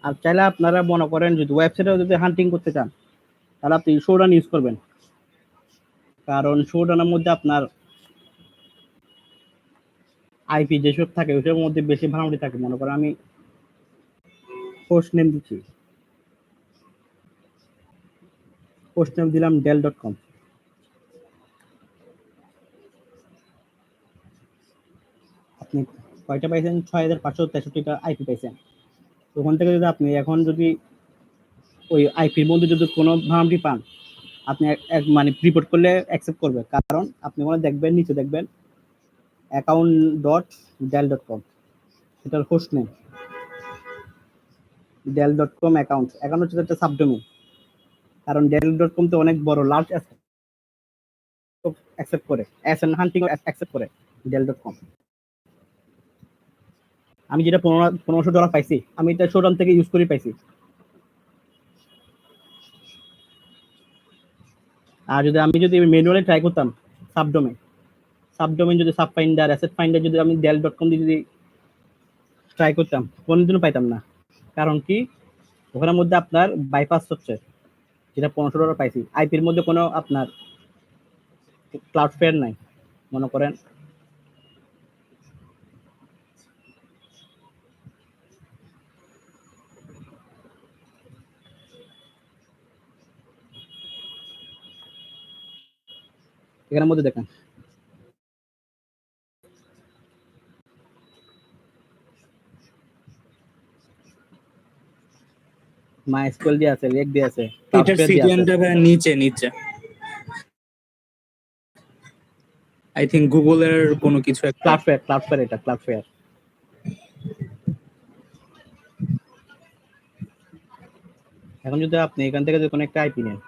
আর চাইলে আপনারা মনে করেন যদি ওয়েবসাইটে যদি হান্টিং করতে চান তাহলে আপনি শোডান ইউজ করবেন, কারণ শোডানের মধ্যে আপনার আইপি যেসব থাকে ওইসবের মধ্যে বেশি ভাড়াটি থাকে। মনে করেন আমি হোস্ট নেম দিচ্ছি, হোস্ট নেম দিলাম dell.com, আপনি কয়টা পাইছেন 6563টা আইপি পাইছেন। ওখান থেকে যদি আপনি এখন যদি ওই আইপির মধ্যে যদি কোনো ভাড়াটি পান, আপনি মানে রিপোর্ট করলে অ্যাকসেপ্ট করবে, কারণ আপনি ওখানে দেখবেন নিচে দেখবেন account.dell.com, এটার হোস্ট নেম dell.com অ্যাকাউন্ট হচ্ছে একটা সাবডোমেইন, কারণ dell.com তো অনেক বড় লার্জ অ্যাকসেপ্ট করে, অ্যাসেন হান্টিং অ্যাকসেপ্ট করে dell.com। আমি যেটা $1500 পাইছি, আমি এটা শোডাউন থেকে ইউজ করে পাইছি। আর যদি আমি ম্যানুয়ালি ট্রাই করতাম সাবডোমেইন যদি সাব ফাইন্ডার অ্যাসেট ফাইন্ডার যদি আমি dell.com দিয়ে যদি ট্রাই করতাম কোনোদিনও পাইতাম না। কারণ কি ওখানের মধ্যে আপনার বাইপাস হচ্ছে, যেটা $1500 পাইছি। আইপির মধ্যে কোনো আপনার ক্লাউডফেয়ার নাই মনে করেন। এখানের মধ্যে দেখেন MySQL দিয়ে আছে, রেক দিয়ে আছে, এটা Cloudflare দিয়ে আছে। সিডিএনটা নিচে নিচে আই থিংক গুগলের কোনো কিছু একটা। ক্লাউডফেয়ার এটা ক্লাউডফেয়ার। এখন যদি আপনি এখান থেকে যে কোনো একটা আইপি নেন,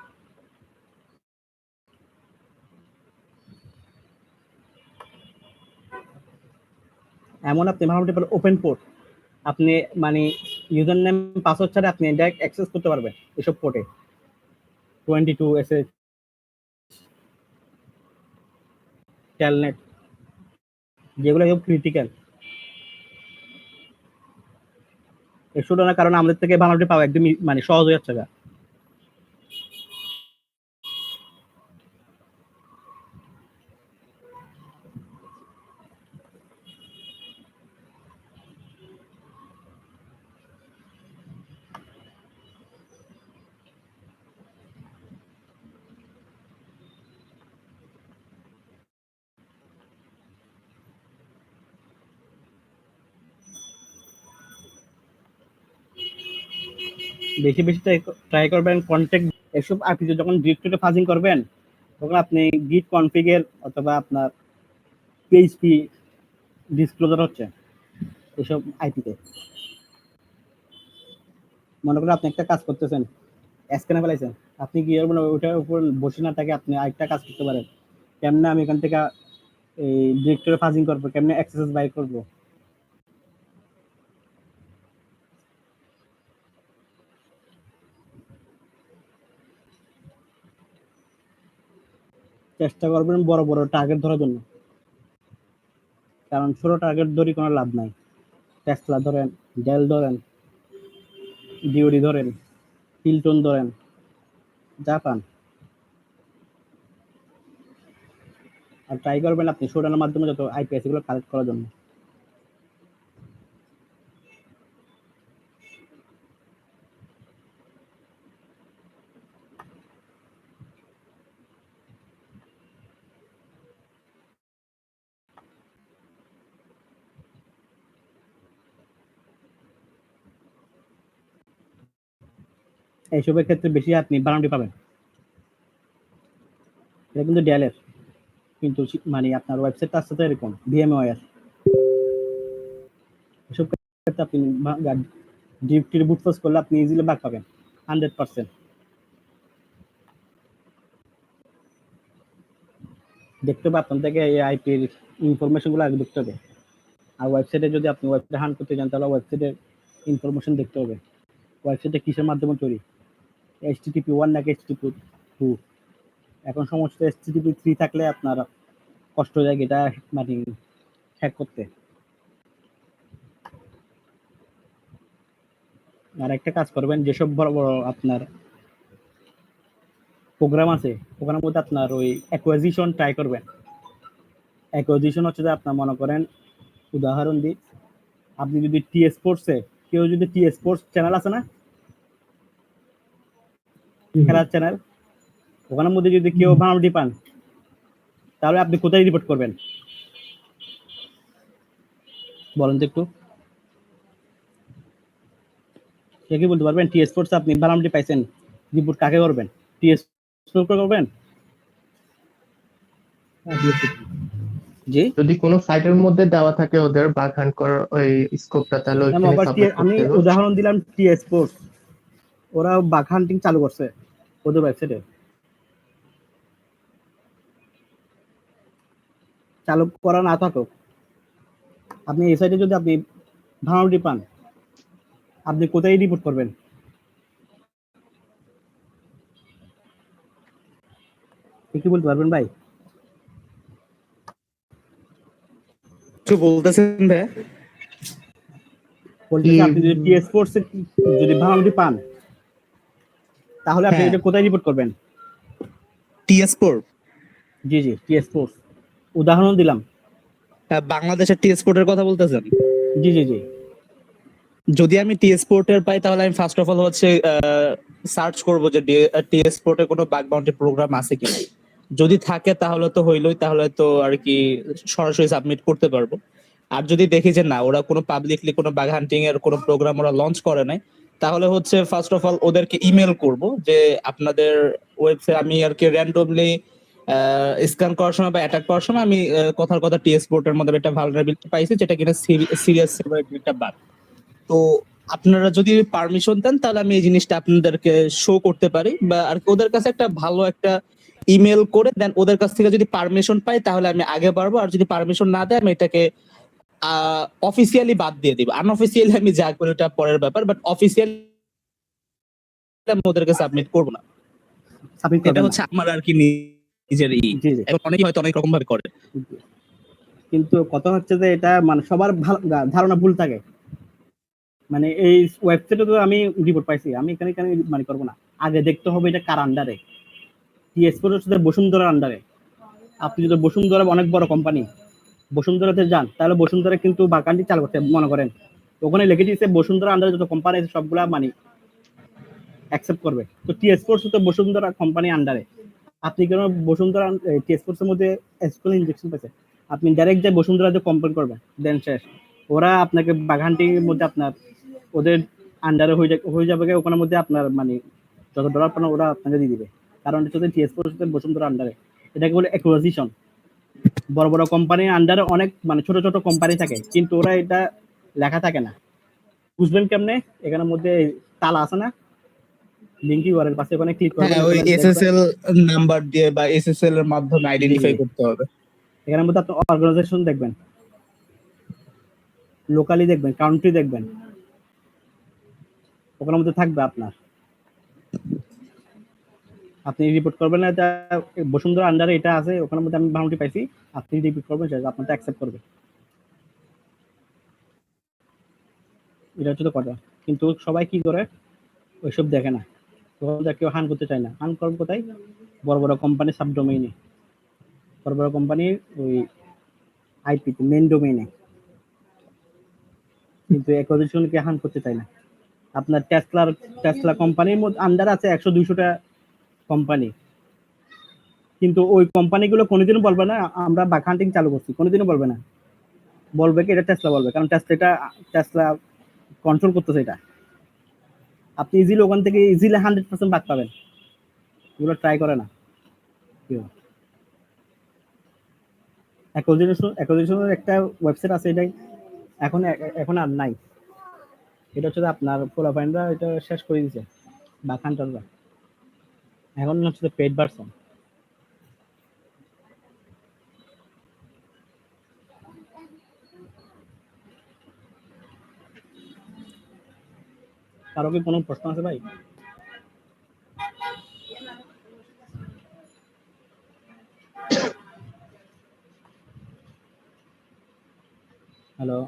এমন আপনি মাল্টিপল ওপেন পোর্ট, আপনি মানে ইউজার নেম পাসওয়ার্ড ছাড়া আপনি ডাইরেক্ট অ্যাক্সেস করতে পারবেন এসব পোর্টে। 22 এসএস, টেলনেট, যেগুলো সব ক্রিটিক্যাল, এসব না কারণ আমাদের থেকে বানানোটি পাওয়া একদম মানে সহজ হয়ে যাচ্ছে গা। বেশি বেশি ট্রাই করবেন কন্টেক্ট, এসব আপনি যখন ডিরেক্টরিতে ফাজিং করবেন তখন আপনি গিট কনফিগের অথবা আপনার পিএইচপি ডিসক্লোজার হচ্ছে এসব আইপিতে। মনে করেন আপনি একটা কাজ করতেছেন, স্ক্যানে ফেলাইছেন, আপনি কি করবেন ওইটার উপর বসে না থাকে আপনি আরেকটা কাজ করতে পারেন, কেমনে আমি এখান থেকে এই ডিরেক্টরি ফাজিং করবো, কেমনে অ্যাক্সেস বাই করবো। চেষ্টা করবেন বড় বড় টার্গেট ধরার জন্য, কারণ ছোট টার্গেট ধরে কোনো লাভ নাই। টেসলা ধরেন, ডেল ধরেন, ডিওডি ধরেন, হিলটন ধরেন, যা পান। আর ট্রাই করবেন আপনি শোডানের মাধ্যমে যত আইপিএস এগুলো কালেক্ট করার জন্য। এইসবের ক্ষেত্রে বেশি আপনি বানানটি পাবেন। এটা কিন্তু ডেলের, কিন্তু মানে আপনার ওয়েবসাইটটা আসছে তো এরকম ভিএমওয়্যার। এসব ক্ষেত্রে আপনি ডিরেক্টরি বুট ফোর্স করলে আপনি ইজিলি বাগ পাবেন 100%। দেখতে হবে আপনার থেকে এই আইপির ইনফরমেশনগুলো আগে দেখতে হবে। আর ওয়েবসাইটে যদি আপনি ওয়েবসাইটে হান্ট করতে চান তাহলে ওয়েবসাইটের ইনফরমেশন দেখতে হবে, ওয়েবসাইটে কিসের মাধ্যমে তৈরি, HTTP1 নাকি HTTP2। এখন সমস্ত HTTP3 থাকলে আপনার কষ্ট হয়ে যায় এটা মানে হ্যাক করতে। আর একটা কাজ করবেন, যেসব বড় বড় আপনার প্রোগ্রাম আছে ওখানের মধ্যে আপনার ওই অ্যাকুইজিশন ট্রাই করবেন। অ্যাকুইজিশন হচ্ছে যে আপনার মনে করেন উদাহরণ দিই, আপনি যদি টি স্পোর্টসে কেউ যদি টি স্পোর্টস চ্যানেল আছে না, খেলার চ্যানেল, ওখানের মধ্যে যদি কেউ ভাড়াটি পান তাহলে আপনি কোথায় রিপোর্ট করবেন বলেন তো একটু? সে কি বলতে পারবেন? টি স্পোর্টস আপনি ভাড়াটি পাইছেন, রিপোর্ট কাকে করবেন? টি স্পোর্টস করবেন? জি, যদি কোনো সাইটের মধ্যে দেওয়া থাকে ওদের বাগ হান্ট করার ওই স্কোপটা, তাহলে ওইখানে সাবমিট আমি করতে হবে। উদাহরণ দিলাম টি স্পোর্টস, ওরা বাগ হান্টিং চালু করছে ওদের ওয়েবসাইটে। চালু করা না থাকুক, আপনি এই সাইটে যদি আপনি ভাড়াটি পান আপনি কোথায় রিপোর্ট করবেন? কি বলতে পারবেন ভাই? কিছু বলতেছেন ভাই? বলতেছি আপনি যদি টি স্পোর্টস যদি ভাড়াটি পান তাহলে আপনি হ্যাঁ। এটা কোথায় রিপোর্ট করবেন? টিএস স্পোর্ট, জি জি, টি স্পোর্টস উদাহরণ দিলাম। বাংলাদেশের টিএস স্পোর্টের কথা বলতেছেন? জি জি জি, যদি আমি টিএস স্পোর্টের পাই তাহলে আমি ফার্স্ট অফ অল হচ্ছে সার্চ করব যে টিএস স্পোর্টে কোনো বাগ বাউন্টি প্রোগ্রাম আছে কিনা। যদি থাকে তাহলে তো হইলই, তাহলে তো আর কি সরাসরি সাবমিট করতে পারবো। আর যদি দেখি যে না, ওরা কোনো পাবলিকলি কোনো বাগ হান্টিং এর কোনো প্রোগ্রাম ওরা লঞ্চ করে নাই, তাহলে হচ্ছে ফার্স্ট অফ অল ওদেরকে ইমেল করব যে আপনাদের ওয়েবসাইট আমি আর কি র্যান্ডমলি স্ক্যান করার সময় বা অ্যাটাক করার সময় আমি কথার কথা টিএস স্পোর্টের মধ্যে একটা ভালনারেবিলিটি পাইছি যেটা কিনা সিরিয়াস একটা বাগ। তো আপনারা যদি পারমিশন দেন তাহলে আমি এই জিনিসটা আপনাদেরকে শো করতে পারি, বা আর কি ওদের কাছে একটা ভালো একটা ইমেল করে দেন, ওদের কাছ থেকে যদি পারমিশন পাই তাহলে আমি আগে বাড়বো, আর যদি পারমিশন না দেয় আমি এটাকে অফিসিয়ালি বাদ দিয়ে দিব। আনঅফিসিয়ালি আমি যা করি ওটা পরের ব্যাপার, বাট অফিসিয়ালি আমি ওদেরকে সাবমিট করবো না। সাবমিট এটা করবেন না। হচ্ছে আমার আর কি নিজের জি জি। এবং অনেকেই হয়তো অনেক রকম ভাবে করে। কিন্তু কথা হচ্ছে যে এটা মানে সবার ধারণা ভুল থাকে। মানে এই ওয়েবসাইটে তো আমি রিপোর্ট পাইছি, আমি এখানে এখানে মানে করবো না, আগে দেখতে হবে এটা কার আন্ডারে। টিএসপোর্ট হচ্ছে বসুন্ধরার আন্ডারে। আপনি যদি বসুন্ধরা অনেক বড় কোম্পানি, বসুন্ধরাতে যান তাহলে বসুন্ধরা কিন্তু বাগানটি চালু করতে মনে করেন, ওখানে লিখে দিয়েছে বসুন্ধরা আন্ডারে যত কোম্পানি আছে সবগুলা মানে অ্যাকসেপ্ট করবে। তো টিএসপোর্টস তো বসুন্ধরা কোম্পানি আন্ডারে। আপনি কেন বসুন্ধরা টিএসপোর্টস এর মধ্যে এসকিউএল ইনজেকশন পেয়েছে, আপনি ডাইরেক্ট যে বসুন্ধরাতে কমপ্লেন করবেন, দেন শেষ। ওরা আপনাকে বাগানটির মধ্যে আপনার ওদের আন্ডারে হয়ে যাবে, ওখানের মধ্যে আপনার মানে যত ডলার পান ওরা আপনাকে দিয়ে দিবে। কারণ এটা হচ্ছে টিএসপোর্টস বসুন্ধরা আন্ডারে, এটাকে বলে অ্যাকুইজিশন। বড় বড় কোম্পানির আন্ডারে অনেক মানে ছোট ছোট কোম্পানি থাকে, কিন্তু ওরা এটা লেখা থাকে না। বুঝবেন কেমনে? এখানের মধ্যে তালা আছে না, লিংক ইউআরএল পাশে, ওখানে ক্লিক করবেন, হ্যাঁ, ওই এসএসএল নাম্বার দিয়ে বা এসএসএল এর মাধ্যমে আইডেন্টিফাই করতে হবে। এখানের মধ্যে আপনি অর্গানাইজেশন দেখবেন, লোকালি দেখবেন, কাউন্ট্রি দেখবেন, ওখানের মধ্যে থাকবে আপনার। আপনি রিপোর্ট করবেন না, এটা বসুন্ধরা আন্ডারে এটা আছে, ওখানের মধ্যে আমি বাউন্ডারি পাইছি, আপনি রিপোর্ট করবেন, সেটা আপনারটা অ্যাকসেপ্ট করবে। এটা হচ্ছে তো কথা। কিন্তু সবাই কি করে, ওইসব দেখে না, তখন কেউ হান করতে চায় না। হান করবে কোথায়? বড় বড় কোম্পানি সাবডোমেইনে, বড় বড় কোম্পানির ওই আইপিতে, মেন ডোমেইনে। কিন্তু অ্যাকুইজিশনকে হান করতে চায় না। আপনার টেসলা কোম্পানির মধ্যে আন্ডার আছে 100-200টা কোম্পানি, কিন্তু ওই কোম্পানিগুলো কোনোদিনও বলবে না আমরা বাগ হান্টিং চালু করছি, কোনোদিনও বলবে না। বলবে কি এটা টেসলা বলবে, কারণ টেসলা কন্ট্রোল করতেছে এটা। আপনি ইজিলি ওখান থেকে ইজিলি 100% বাগ পাবেন, এগুলো ট্রাই করে না কেউ। অ্যাকুইজিশনের একটা ওয়েবসাইট আছে, এটাই এখন আর নাই। এটা হচ্ছে আপনার পোলাপাইনরা এটা শেষ করে দিয়েছে, বাগ হান্টাররা। এখন হচ্ছে পেড ভার্সন। কারো কি কোনো প্রশ্ন আছে ভাই? হ্যালো,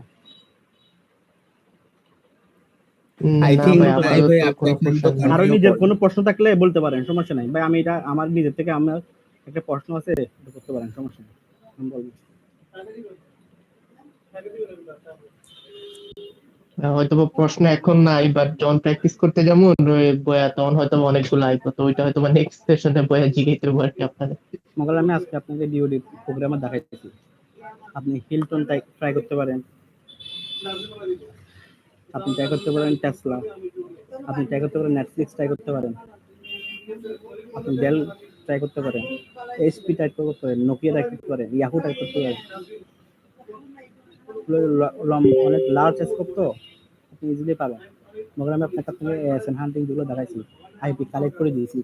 আই না থিঙ্ক ভাই, ভাই আপাতত আপনি কোনো প্রশ্ন নেই। আরো নিজের কোনো প্রশ্ন থাকলে বলতে পারেন, সমস্যা নাই ভাই। আমি এটা আমার নিজের থেকে আমার একটা প্রশ্ন আছে, এটা করতে পারেন, সমস্যা নেই, আমি বলবো। হয়তো বা প্রশ্ন এখন নাই, বাট যখন প্র্যাকটিস করতে যাবো বয়া, তখন হয়তো বা অনেকগুলো আইবো, তো ওইটা হয়তো বা নেক্সট সেশনে বয়া জিগাইতে হবে আর কি আপনাদের। মঙ্গল আমি আজকে আপনাকে ডিওডি প্রোগ্রামে দেখাইতেছি, আপনি হিলটন ট্রাই করতে পারেন, আপনি ট্রাই করতে পারেন টেসলা, আপনি ট্রাই করতে পারেন নেটফ্লিক্স, ট্রাই করতে পারেন, আপনি ডেল ট্রাই করতে পারেন, এইচপি ট্রাই করতে পারেন, নোকিয়া ট্রাই করতে পারেন, ইয়াহু ট্রাই করতে পারেন। অনেক লার্জ স্কোপ, তো আপনি ইজিলি পাবেন। মনে আমি আপনার কাছ থেকে এসএন হান্টিং যেগুলো দেখাইছি, আইপি কালেক্ট করে দিয়েছি।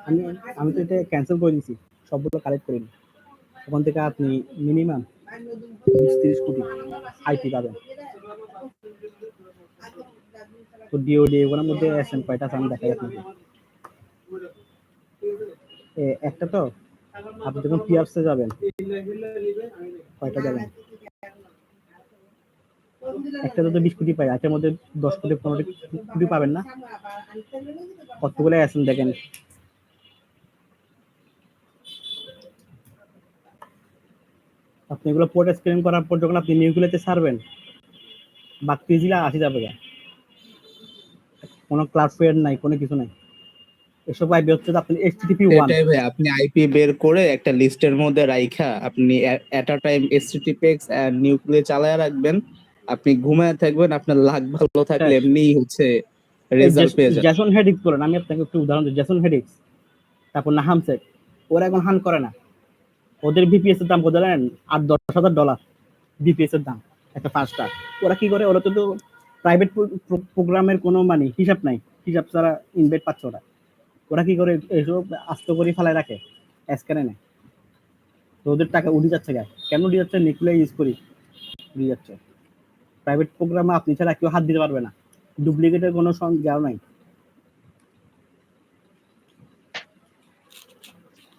আমি আমি তো এটা ক্যান্সেল করে দিয়েছি, সবগুলো কালেক্ট করিনি। ওখান থেকে আপনি মিনিমাম 20-30 কোটি আইপি পাবেন। তো ডিওডি ওগুলোর মধ্যে এসএন কয়টা আছে আমি দেখাই আপনাকে। একটা তো আপনি যখন পিয়ার্সে যাবেন, কয়টা যাবেন, একটা তো 20 কোটি পাই, এটার মধ্যে 10 কোটি 15 কোটি পাবেন না। কতগুলো আছেন দেখেন। আপনি এগুলো পোর্ট স্ক্রিন করার পর যখন আপনি নিউগুলোতে ছাড়বেন, বাকি ইজিলি 80 যাবে, কোনো ক্লাস ফেয়ার নাই, কোনো কিছু নাই। এসব আইপি হচ্ছে আপনি HTTP 1। এটাই ভাই, আপনি আইপি বের করে একটা লিস্টের মধ্যে রাইখা আপনি এট আ টাইম HTTPS এন্ড নিউক্লিয়ার চালায় রাখবেন, আপনি ঘুমায় থাকবেন, আপনার লাক ভালো থাকলে এমনিই হচ্ছে রেজাল্ট পেয়ে যাবেন। জেসন হেডিক্স বলেন, আমি আপনাকে একটু উদাহরণ দিই। জেসন হেডিক্স, তারপর নাহাম সেট, ওরা এখন হান করে না। ওদের ভিপিএস এর দাম কত জানেন? $8-10 হাজার বিপিএস এর দাম একটা 5 স্টার। ওরা কি করে, ওরা তো প্রাইভেট প্রোগ্রামের কোনো মানে হিসাব নাই, হিসাব ছাড়া ইনভাইট পাচ্ছে ওরা। ওরা কি করে এসব আস্ত করে ফেলায় রাখে, স্ক্যানে নেয়, তো ওদের টাকা উঠে যাচ্ছে গায়ে। কেন উঠে যাচ্ছে? নিকুলাই ইউজ করি উঠে যাচ্ছে। প্রাইভেট প্রোগ্রামে আপনি ছাড়া কেউ হাত দিতে পারবে না, ডুপ্লিকেটের কোনো সংজ্ঞা নাই।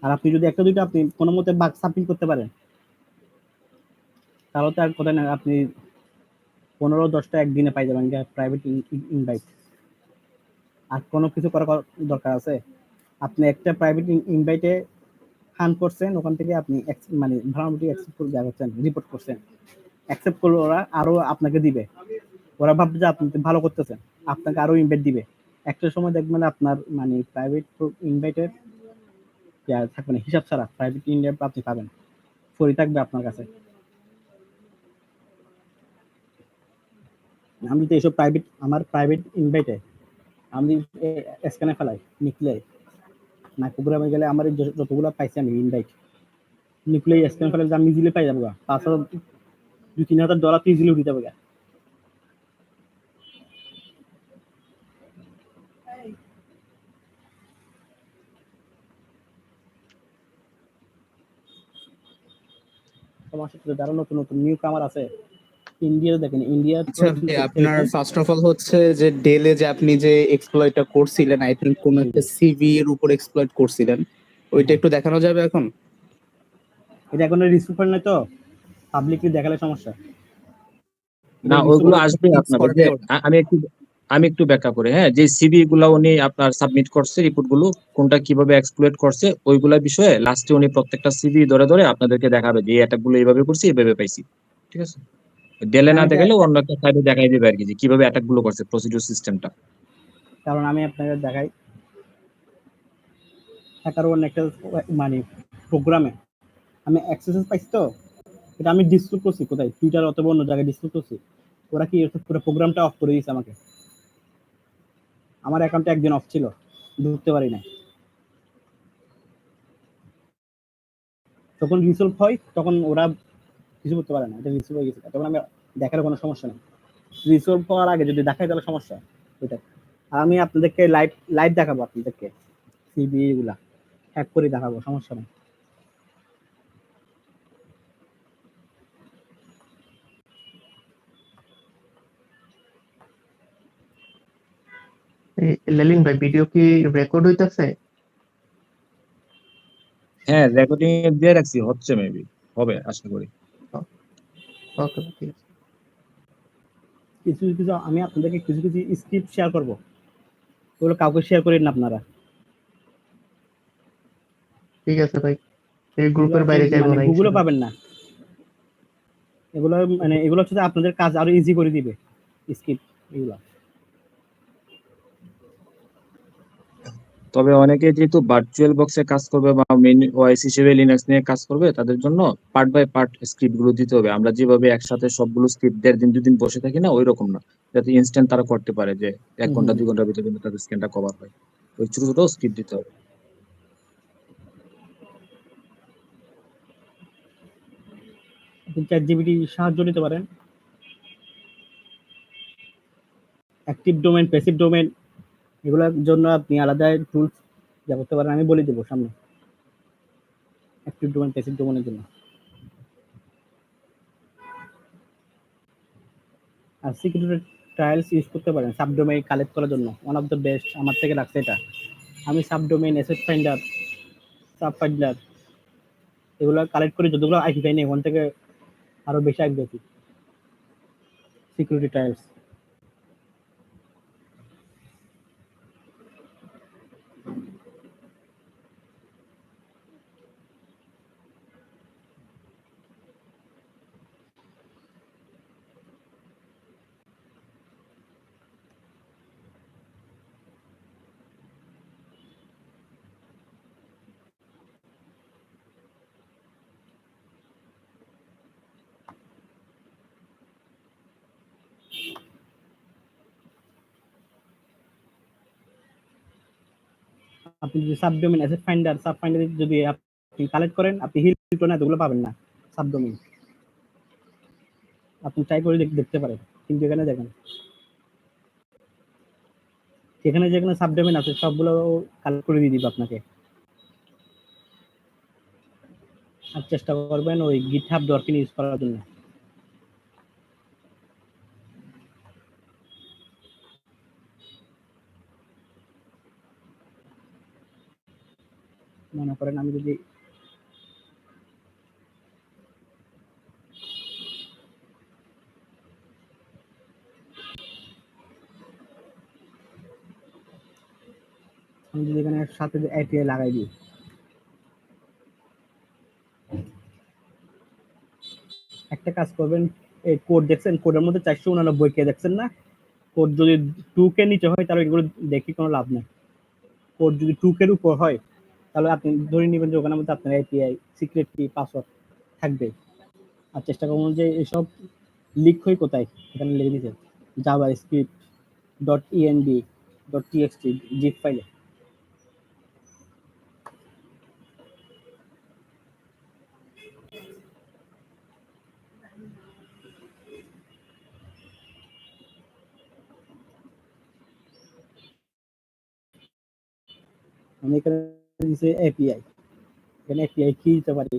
আর আপনি যদি একটা দুইটা আপনি কোনো মতে বাগ সাবমিট করতে পারেন, তাহলে তো আর কথা না, আপনি 15-10টা একদিনে পাই যাবেন প্রাইভেট ইনভাইট। আর কোনো কিছু করার দরকার আছে? আপনি একটা প্রাইভেট ইনভাইটে ফান করছেন, ওখান থেকে আপনি মানে ভাড়ামুটি অ্যাকসেপ্ট করে যাচ্ছেন, রিপোর্ট করছেন, অ্যাকসেপ্ট করলে ওরা আরো আপনাকে দিবে। ওরা ভাববে যে আপনি ভালো করতেছেন, আপনাকে আরো ইনভাইট দিবে। একটা সময় দেখবেন আপনার মানে প্রাইভেট ইনভাইটের থাকবে না, হিসাব ছাড়া প্রাইভেট ইনভাইট আপনি পাবেন, ফ্রি থাকবে আপনার কাছে। আমি তো এইসব আমার প্রাইভেট ইনভাইটে আমি স্ক্যানে ফেলাই, নিকলে না প্রোগ্রামে গেলে আমার যতগুলো পাইছি আমি ইনভাইট নিকলে স্ক্যান ফেলে আমি ইজিলি পাই যাবো, $2,000-3,000 তো ইজিলি উঠে যাবে। তোমার সাথে যারা নতুন নতুন নিউ কামার আছে, ইন্ডিয়া দেখেন, ইন্ডিয়া আচ্ছা ভাই, আপনার ফার্স্ট অফ অল হচ্ছে যে ডেলে যে আপনি যে এক্সপ্লয়েটটা করছিলেন, আই থিংক কোন একটা সিভি এর উপর এক্সপ্লয়েট করছিলেন, ওইটা একটু দেখানো যাবে এখন? এটা এখন রিসিভ করে নাই তো, পাবলিকলি দেখালে সমস্যা। না, ওইগুলো আসবে আপনার ওই যে আমি একটু ব্যাখ্যা করে, হ্যাঁ, যে সিভি গুলা উনি আপনার সাবমিট করছে, রিপোর্ট গুলো কোনটা কিভাবে এক্সপ্লয়েট করছে ওইগুলা বিষয়ে লাস্টে উনি প্রত্যেকটা সিভি ধরে ধরে আপনাদেরকে দেখাবে যে এই অ্যাটাক গুলো এইভাবে করছি, এইভাবে পাইছি। ঠিক আছে, ডেলে না দেখালে অন্য একটা সাইডে দেখাই দেবে আর কি, যে কিভাবে অ্যাটাক গুলো করছে, প্রসিডিউর সিস্টেমটা। কারণ আমি আপনাকে দেখাই, হ্যাকার ওয়ান একটা মানে প্রোগ্রামে আমি অ্যাক্সেস পাইছি, তো এটা আমি ডিসপ্লে করছি কোথায়, টুইটার অথবা অন্য জায়গায় ডিসপ্লে করছি। ওরা কি পুরো প্রোগ্রামটা অফ করে দিয়েছে আমাকে, আমার অ্যাকাউন্টে একদিন অফ ছিল, ঢুকতে পারি না। যখন রিসলভ হয় তখন ওরা কিছু করতে পারে না, এটা রিসলভ হয়ে গেছে, তখন আমি দেখার কোনো সমস্যা নেই। রিসলভ হওয়ার আগে যদি দেখাই তাহলে সমস্যা ওইটা। আর আমি আপনাদেরকে লাইভ দেখাবো, আপনাদেরকে সিবি গুলা হ্যাক করে দেখাবো, সমস্যা নেই। লেলিন ভাই, ভিডিও কি রেকর্ড হইতাছে? হ্যাঁ, রেকর্ডিং দিয়ে রাখছি, হচ্ছে, মেবি হবে আশা করি। ওকে, ঠিক আছে। কিছু কিছু আমি আপনাদেরকে কিছু কিছু স্ক্রিপ্ট শেয়ার করবো, ওগুলো কাউকে শেয়ার করেন না আপনারা। ঠিক আছে ভাই, এই গ্রুপের বাইরে যাইবো না, গুগলে ইনশাআল্লাহ। পাবেন না এগুলো, মানে এগুলো হচ্ছে যে আপনাদের কাজ আরো ইজি করে দিবে স্ক্রিপ্ট এগুলো। তবে অনেকে যেহেতু ভার্চুয়াল বক্সে কাজ করবে বা মেইন ওএস হিসেবে লিনাক্স নিয়ে কাজ করবে, তাদের জন্য পার্ট বাই পার্ট স্ক্রিপ্ট গুলো দিতে হবে। আমরা যেভাবে একসাথে সবগুলো স্ক্রিপ্ট 1.5 দিন 2 দিন বসে থাকি না, ওই রকম না, যাতে ইনস্ট্যান্ট তারা করতে পারে, যে 1 ঘন্টা 2 ঘন্টার ভিতরে কিন্তু তাদের স্ক্রিনটা কভার হয়। ওই ছোট ছোট স্ক্রিপ্ট দিতে হবে। আপনি চ্যাটজিপিটি সাহায্য নিতে পারেন, অ্যাক্টিভ ডোমেন, প্যাসিভ ডোমেন, এগুলোর জন্য আপনি আলাদা টুলস যা করতে পারেন, আমি বলে দেবো সামনে। অ্যাক্টিভ ডোমেন, প্যাসিভ ডোমেনের জন্য। আর সিকিউরিটি ট্রায়ালস ইউজ করতে পারেন সাবডোমেইন কালেক্ট করার জন্য, ওয়ান অফ দ্য বেস্ট আমার থেকে লাগছে এটা। আমি subdomain, asset finder, sub finder এগুলো কালেক্ট করে যতগুলো আইপি পাইনি ওখান থেকে আরো বেশি আসবে সিকিউরিটি ট্রায়ালস। আপনি যদি subdomain, asset finder, sub finder যদি আপনি কালেক্ট করেন, আপনি হিলটন এতগুলো পাবেন না সাবডোমেইন। আপনি ট্রাই করে দেখতে পারেন, কিন্তু এখানে দেখেন যেখানে যেখানে সাবডোমেন আছে সবগুলো কালেক্ট করে দিয়ে দিবে আপনাকে। আর চেষ্টা করবেন ওই গিটহাব ডরকিন ইউজ করার জন্য। মনে করেন আমি যদি এখানে সাথে এপিআই লাগাই দিই, একটা কাজ করবেন, এই কোড দেখছেন, কোডের মধ্যে 489 কে দেখছেন না? কোড যদি 2K নিচে হয় তাহলে এগুলো দেখি কোনো লাভ নেই। কোড যদি 2K এর উপর হয় তাহলে আপনি ধরে নেবেন যে ওখানের মধ্যে আপনার এপিআই, সিক্রেট কি, পাসওয়ার্ড থাকবে। আর চেষ্টা করুন যে এসব লিক হয় কোথায়, এখানে লিখে দিতে JavaScript dot END dot TXT zip ফাইলে। আমি এখানে দিয়েছি এপিআই, এখানে এপিআই কি দিতে পারি,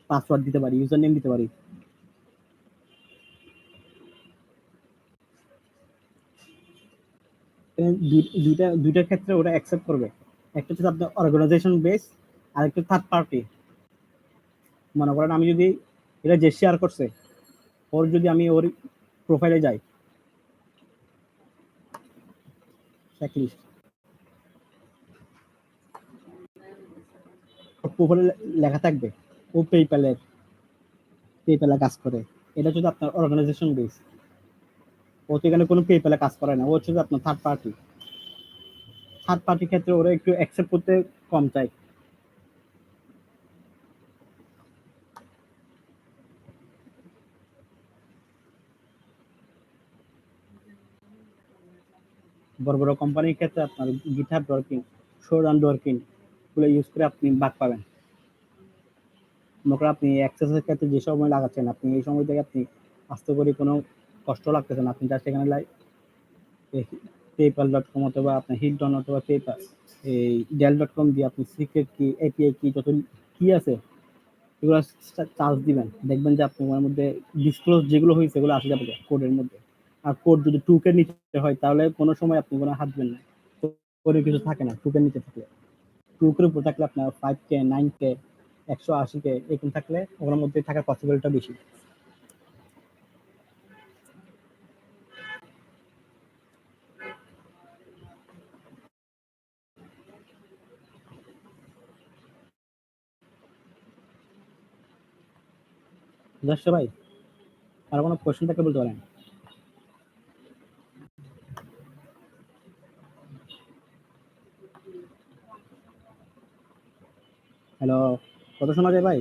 পাসওয়ার্ড দিতে পারি, ইউজার নেম দিতে পারি। দুইটার ক্ষেত্রে ওরা অ্যাকসেপ্ট করবে। একটা হচ্ছে আপনার অর্গানাইজেশন বেস, আর একটা থার্ড পার্টি। মনে করেন আমি যদি এটা যে শেয়ার করছে ওর যদি আমি ওর প্রোফাইলে যাই, চেকলিস্ট প্রোফাইলে লেখা থাকবে ও পেপ্যালে কাজ করে। এটা যদি আপনার অর্গানাইজেশন বেস, ও তো এখানে কোনো পেপ্যালে কাজ করে না, ও হচ্ছে আপনার থার্ড পার্টি। থার্ড পার্টির ক্ষেত্রে ওরা একটু অ্যাকসেপ্ট করতে কম চায়। বড় বড় কোম্পানির ক্ষেত্রে আপনার গিটহাব ডরকিন, শোরান ডরকিন গুলো ইউজ করে আপনি বাদ পাবেন। মনে করেন আপনি অ্যাক্সেসের ক্ষেত্রে যে সময় লাগাচ্ছেন, আপনি এই সময় থেকে আপনি আস্তে করে কোনো কষ্ট লাগতেছে না, আপনি জাস্ট এখানে পেপ্যাল.com অথবা আপনার হিট.ডন অথবা পেপ্যাল এই ডেল.com দিয়ে আপনি সিক্রেট কি, এপিআই কি, যত কি আছে এগুলো চার্জ দিবেন, দেখবেন যে আপনার মধ্যে ডিসক্লোজ যেগুলো হয়েছে এগুলো আসে যাবে কোডের মধ্যে। আর কোড যদি 2K নিচে হয় তাহলে কোনো সময় আপনি কোনো হাত দেবেন না, কোডে কিছু থাকে না 2K নিচে থাকলে। 2K উপর থাকলে আপনার 5K, 9K, 180K এরকম থাকলে ওগুলোর মধ্যে থাকার পসিবিলিটিটা বেশি। বুঝতে ভাই, আর কোনো কোয়েশ্চেন থাকলে বলতে পারেন। হ্যালো, কত শোনা যায় ভাই?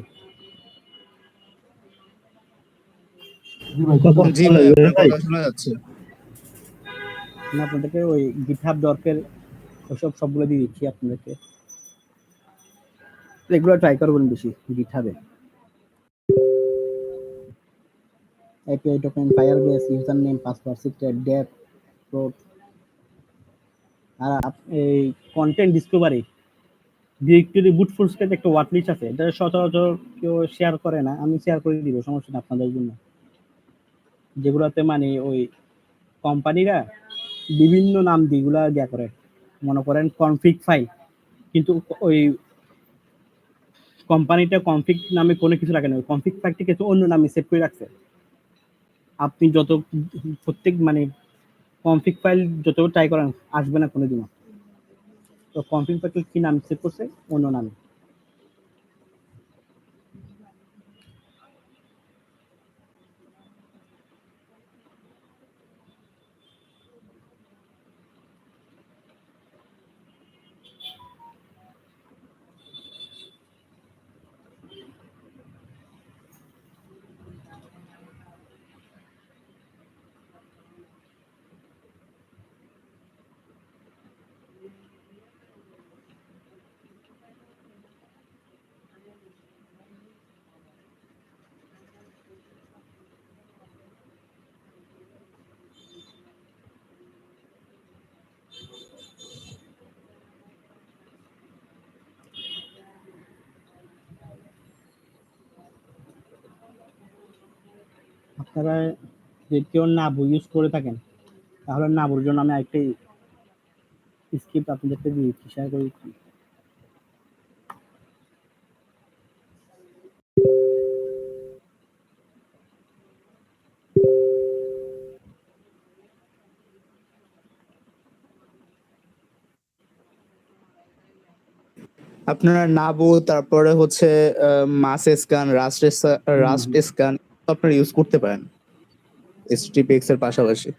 জি ভাই, আপনার কথা শোনা যাচ্ছে। আমি আপনাদেরকে ওই গিটহাব ডর্কের ওসব সবগুলো দিয়ে দিচ্ছি আপনাদেরকে, এগুলো ট্রাই করবেন বেশি গিটহাবে। API token, Firebase, user name, password, secret, ডেপ, প্রোট। আর এই কন্টেন্ট ডিসকভারি ডিরেক্টরি বুট ফোর্সকে একটা ওয়াট লিস্ট আছে, এটা সচরাচর কেউ শেয়ার করে না, আমি শেয়ার করে দিব, সমস্যা না আপনাদের জন্য। যেগুলোতে মানে ওই কোম্পানিরা বিভিন্ন নাম দিয়ে এগুলা দেয়া করে, মনে করেন কনফিগ ফাইল, কিন্তু ওই কোম্পানিটা কনফিগ নামে কোনো কিছু রাখে না, ওই কনফিগ ফাইলটি কিছু অন্য নামে সেভ করে রাখছে। আপনি যত প্রত্যেক মানে কনফিগ ফাইল যত ট্রাই করেন আসবে না কোনোদিনও। তো কনফিগ ফাইল কি নাম সেভ করছে, অন্য নামে। আপনারা যদি কেউ নাবু ইউজ করে থাকেন তাহলে নাবুর জন্য আমি আরেকটা স্ক্রিপ্ট আপনাদেরকে দিয়েছি, শেয়ার করে দিচ্ছি। আপনারা নাবু, তারপরে হচ্ছে মাস স্ক্যান, রাস্ট স্ক্যান আপনারা ইউজ করতে পারেন HTTPS এর পাশাপাশি।